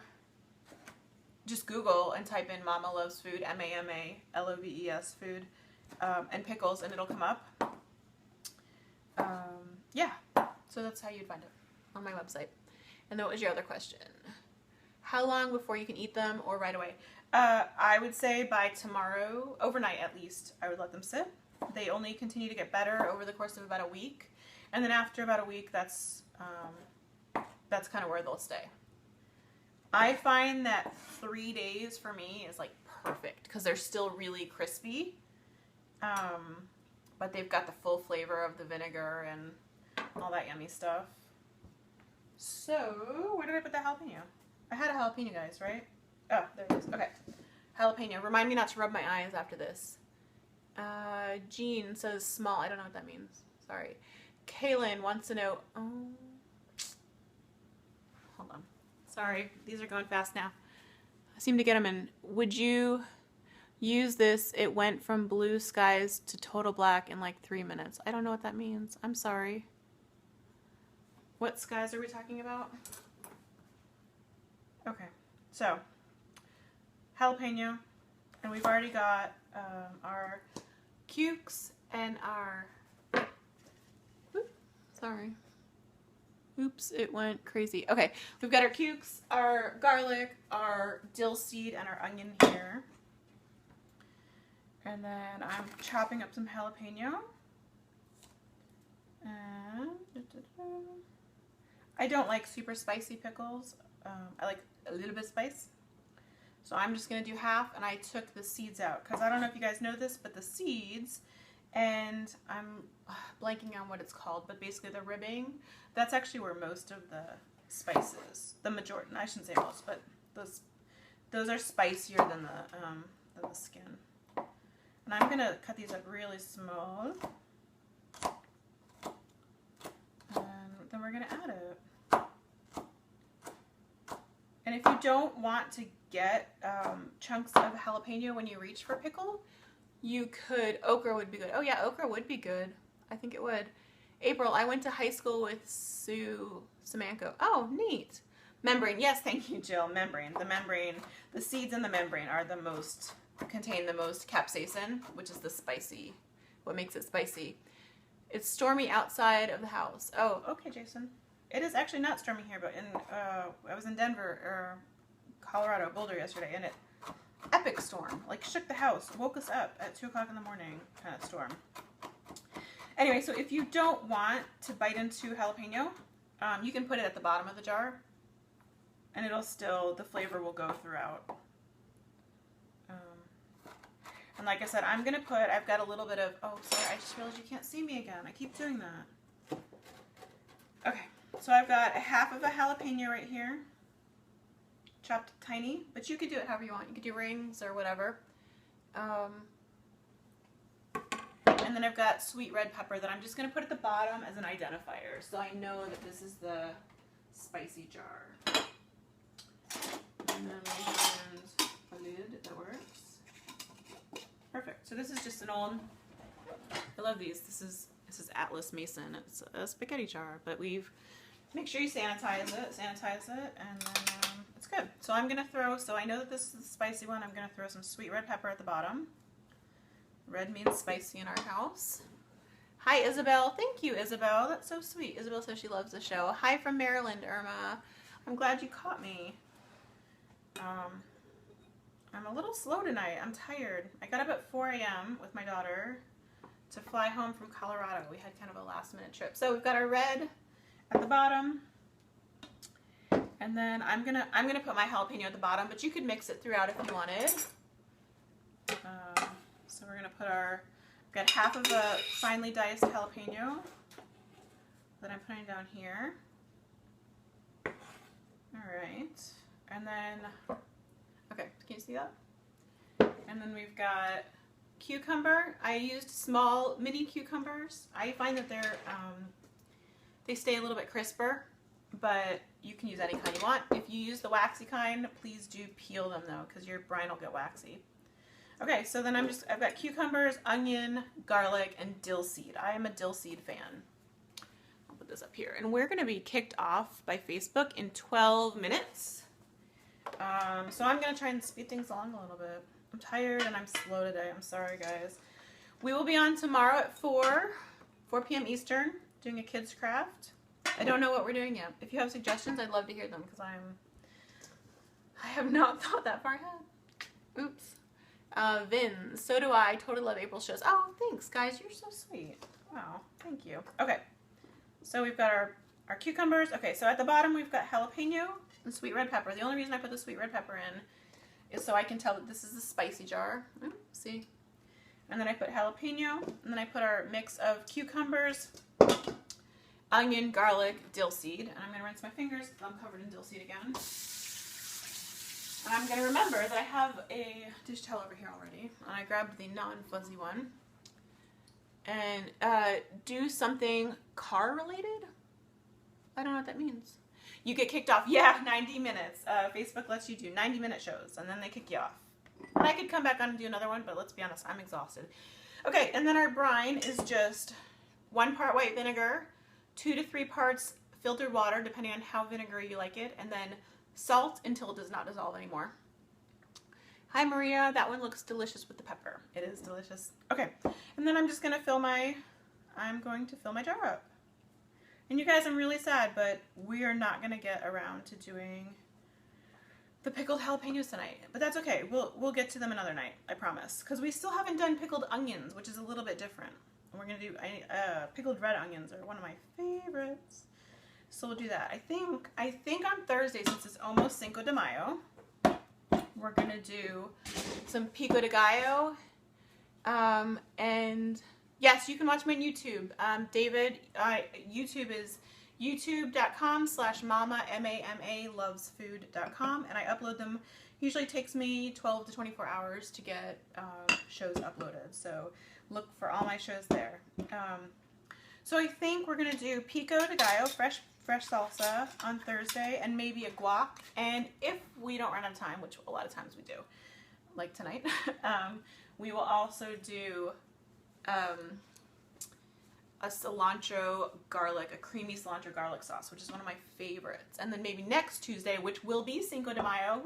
just Google and type in Mama Loves Food, MAMALOVES food, and pickles, and it'll come up. Yeah. So that's how you'd find it on my website. And then what was your other question? How long before you can eat them, or right away? I would say by tomorrow, overnight at least, I would let them sit. They only continue to get better over the course of about a week. And then after about a week, that's kind of where they'll stay. I find that 3 days for me is like perfect because they're still really crispy. But they've got the full flavor of the vinegar and all that yummy stuff. So So, where did I put the jalapeno? I had a jalapeno, guys, right? Oh, there it is. Okay. Jalapeno. Remind me not to rub my eyes after this. Jean says small. I don't know what that means. Sorry. Kaylin wants to know. Oh. Hold on. Sorry. These are going fast now. I seem to get them in. Would you use this? It went from blue skies to total black in like 3 minutes. I don't know what that means. I'm sorry. What skies are we talking about? Okay. So, jalapeno. And we've already got our cukes and our, sorry. Oops, it went crazy. Okay, we've got our cukes, our garlic, our dill seed, and our onion here. And then I'm chopping up some jalapeno. And I don't like super spicy pickles. I like a little bit of spice. So I'm just going to do half, and I took the seeds out because I don't know if you guys know this, but the seeds, and I'm blanking on what it's called, but basically the ribbing, that's actually where most of the spice is. The majority, I shouldn't say most, but those are spicier than the skin. And I'm going to cut these up really small, and then we're going to add it. And if you don't want to get chunks of jalapeno when you reach for pickle, you could, okra would be good. Oh yeah, okra would be good. I think it would. April, I went to high school with Sue Samanko. Oh, neat. Membrane, yes, thank you, Jill. Membrane. The membrane, the seeds in the membrane are the most, contain the most capsaicin, which is the spicy, what makes it spicy. It's stormy outside of the house. Oh, okay, Jason. It is actually not stormy here, but I was in Denver, Colorado, Boulder yesterday, and it, epic storm, like shook the house, woke us up at 2 o'clock in the morning kind of storm. Anyway, so if you don't want to bite into jalapeno, you can put it at the bottom of the jar, and it'll still, the flavor will go throughout. And like I said, I'm going to put, I've got a little bit of, oh, sorry, I just realized you can't see me again. I keep doing that. Okay. So I've got a half of a jalapeno right here, chopped tiny, but you could do it however you want. You could do rings or whatever. And then I've got sweet red pepper that I'm just going to put at the bottom as an identifier, so I know that this is the spicy jar. And then we have a lid that works. Perfect. So this is just an old, I love these. This is Atlas Mason. It's a spaghetti jar, but we've, make sure you sanitize it, and then it's good. So I'm going to throw, so I know that this is the spicy one, I'm going to throw some sweet red pepper at the bottom. Red means spicy in our house. Hi, Isabel. Thank you, Isabel. That's so sweet. Isabel says she loves the show. Hi from Maryland, Irma. I'm glad you caught me. I'm a little slow tonight. I'm tired. I got up at 4 a.m. with my daughter to fly home from Colorado. We had kind of a last minute trip. So we've got our red at the bottom, and then I'm gonna put my jalapeno at the bottom, but you could mix it throughout if you wanted. So we're gonna put our, got half of a finely diced jalapeno that I'm putting down here. All right, and then, okay, can you see that? And then we've got cucumber. I used small mini cucumbers. I find that they're they stay a little bit crisper, but you can use any kind you want. If you use the waxy kind, please do peel them though, because your brine will get waxy. Okay, so then I've got cucumbers, onion, garlic, and dill seed. I am a dill seed fan. I'll put this up here. And we're gonna be kicked off by Facebook in 12 minutes. So I'm gonna try and speed things along a little bit. I'm tired and I'm slow today. I'm sorry, guys. We will be on tomorrow at 4 p.m. Eastern, doing a kids craft. I don't know what we're doing yet. If you have suggestions, I'd love to hear them because I have not thought that far ahead. Oops. Vin, so do I. Totally love April's shows. Oh, thanks, guys. You're so sweet. Wow, thank you. Okay, so we've got our cucumbers. Okay, so at the bottom we've got jalapeno and sweet red pepper. The only reason I put the sweet red pepper in is so I can tell that this is a spicy jar. See? And then I put jalapeno, and then I put our mix of cucumbers onion, garlic, dill seed. And I'm going to rinse my fingers because I'm covered in dill seed again. And I'm going to remember that I have a dish towel over here already. And I grabbed the non-fuzzy one. And do something car related? I don't know what that means. You get kicked off. Yeah, 90 minutes. Facebook lets you do 90-minute shows, and then they kick you off. And I could come back on and do another one, but let's be honest, I'm exhausted. Okay, and then our brine is just 1 part white vinegar, 2 to 3 parts filtered water, depending on how vinegary you like it, and then salt until it does not dissolve anymore. Hi, Maria. That one looks delicious with the pepper. It is delicious. Okay, and then I'm just going to fill my jar up. And you guys, I'm really sad, but we are not going to get around to doing the pickled jalapenos tonight. But that's okay. We'll get to them another night, I promise. Because we still haven't done pickled onions, which is a little bit different. And we're going to do pickled red onions are one of my favorites. So we'll do that. I think on Thursday, since it's almost Cinco de Mayo, we're going to do some pico de gallo. And yes, you can watch me on YouTube. David, YouTube is youtube.com/mama, M-A-M-A, lovesfood.com. And I upload them. Usually takes me 12 to 24 hours to get shows uploaded. So look for all my shows there. So I think we're going to do pico de gallo, fresh salsa on Thursday, and maybe a guac. And if we don't run out of time, which a lot of times we do, like tonight, we will also do a cilantro garlic, a creamy cilantro garlic sauce, which is one of my favorites. And then maybe next Tuesday, which will be Cinco de Mayo,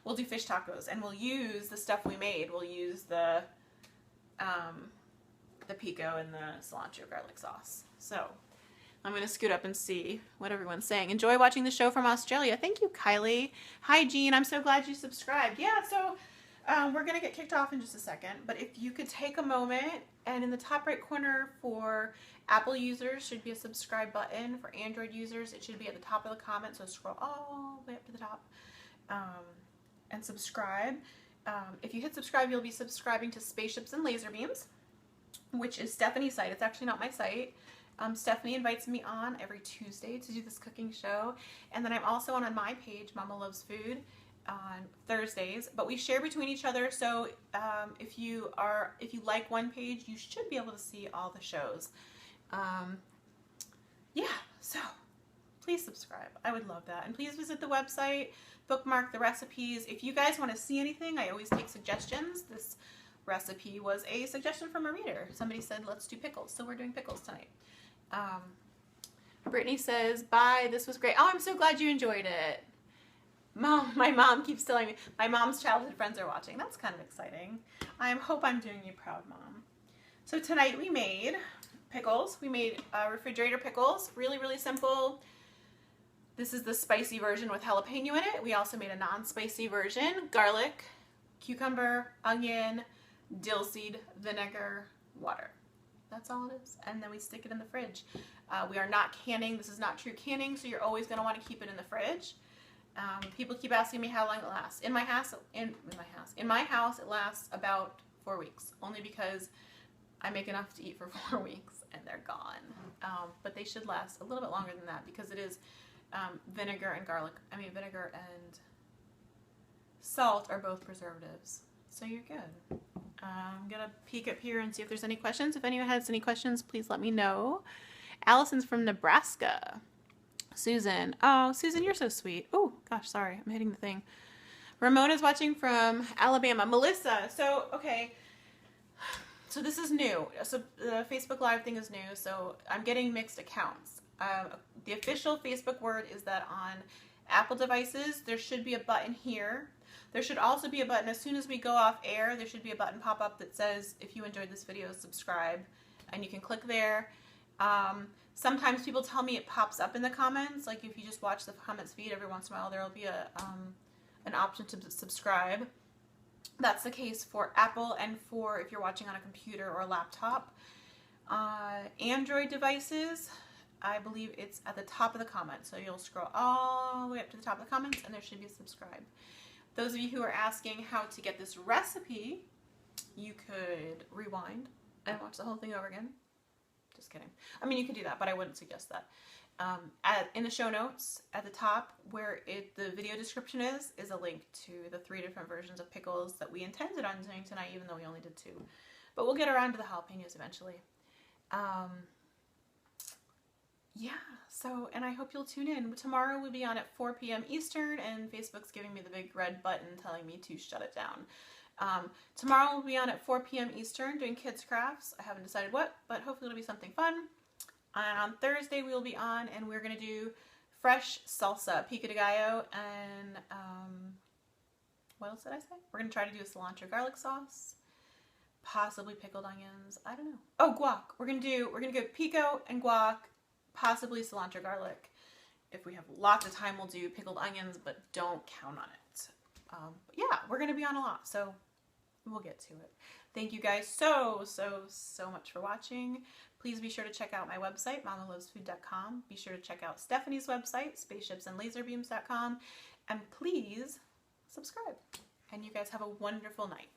we'll do fish tacos, and we'll use the stuff we made. We'll use the pico and the cilantro garlic sauce. So I'm going to scoot up and see what everyone's saying. Enjoy watching the show from Australia. Thank you, Kylie. Hi, Jean. I'm so glad you subscribed. Yeah, so we're going to get kicked off in just a second, but if you could take a moment, and in the top right corner for Apple users should be a subscribe button. For Android users, it should be at the top of the comment, so scroll all the way up to the top and subscribe. If you hit subscribe, you'll be subscribing to Spaceships and Laser Beams, which is Stephanie's site. It's actually not my site. Stephanie invites me on every Tuesday to do this cooking show, and then I'm also on my page, Mama Loves Food, on Thursdays, but we share between each other. So if you like one page, you should be able to see all the shows. Yeah, so please subscribe. I would love that. And please visit the website, bookmark the recipes. If you guys want to see anything, I always take suggestions. This recipe was a suggestion from a reader. Somebody said, let's do pickles. So we're doing pickles tonight. Brittany says, bye, this was great. Oh, I'm so glad you enjoyed it. Mom, my mom keeps telling me, my mom's childhood friends are watching. That's kind of exciting. I hope I'm doing you proud, Mom. So tonight we made pickles. We made refrigerator pickles. Really, really simple. This is the spicy version with jalapeno in it. We also made a non-spicy version. Garlic, cucumber, onion, dill seed, vinegar, water. That's all it is. And then we stick it in the fridge. We are not canning. This is not true canning, so you're always going to want to keep it in the fridge. People keep asking me how long it lasts. In my house, it lasts about 4 weeks, only because I make enough to eat for 4 weeks and they're gone. But they should last a little bit longer than that because it is vinegar and vinegar and salt are both preservatives. So you're good. I'm going to peek up here and see if there's any questions. If anyone has any questions, please let me know. Allison's from Nebraska. Susan. Oh, Susan, you're so sweet. Oh, gosh, sorry. I'm hitting the thing. Ramona's watching from Alabama. Melissa. So, okay. So this is new. So the Facebook Live thing is new. So I'm getting mixed accounts. The official Facebook word is that on Apple devices, there should be a button here. There should also be a button as soon as we go off air. There should be a button pop up that says, if you enjoyed this video, subscribe. And you can click there. Sometimes people tell me it pops up in the comments. Like if you just watch the comments feed, every once in a while there will be an option to subscribe. That's the case for Apple and for if you're watching on a computer or a laptop. Android devices, I believe it's at the top of the comments. So you'll scroll all the way up to the top of the comments and there should be a subscribe. Those of you who are asking how to get this recipe, you could rewind and watch the whole thing over again. just kidding. I mean, you can do that, but I wouldn't suggest that. In the show notes at the top where the video description is a link to the 3 different versions of pickles that we intended on doing tonight, even though we only did 2. But we'll get around to the jalapenos eventually. Yeah, so, and I hope you'll tune in. Tomorrow we'll be on at 4 p.m. Eastern, and Facebook's giving me the big red button telling me to shut it down. Tomorrow we'll be on at 4 p.m. Eastern doing kids crafts. I haven't decided what, but hopefully it'll be something fun. And on Thursday we'll be on, and we're going to do fresh salsa, pico de gallo, and what else did I say? We're going to try to do a cilantro garlic sauce, possibly pickled onions. I don't know. Oh, guac. We're going to go pico and guac, possibly cilantro garlic. If we have lots of time, we'll do pickled onions, but don't count on it. But yeah, we're going to be on a lot, so we'll get to it. Thank you guys so much for watching. Please be sure to check out my website, mamalovesfood.com. Be sure to check out Stephanie's website, spaceshipsandlaserbeams.com. And please subscribe. And you guys have a wonderful night.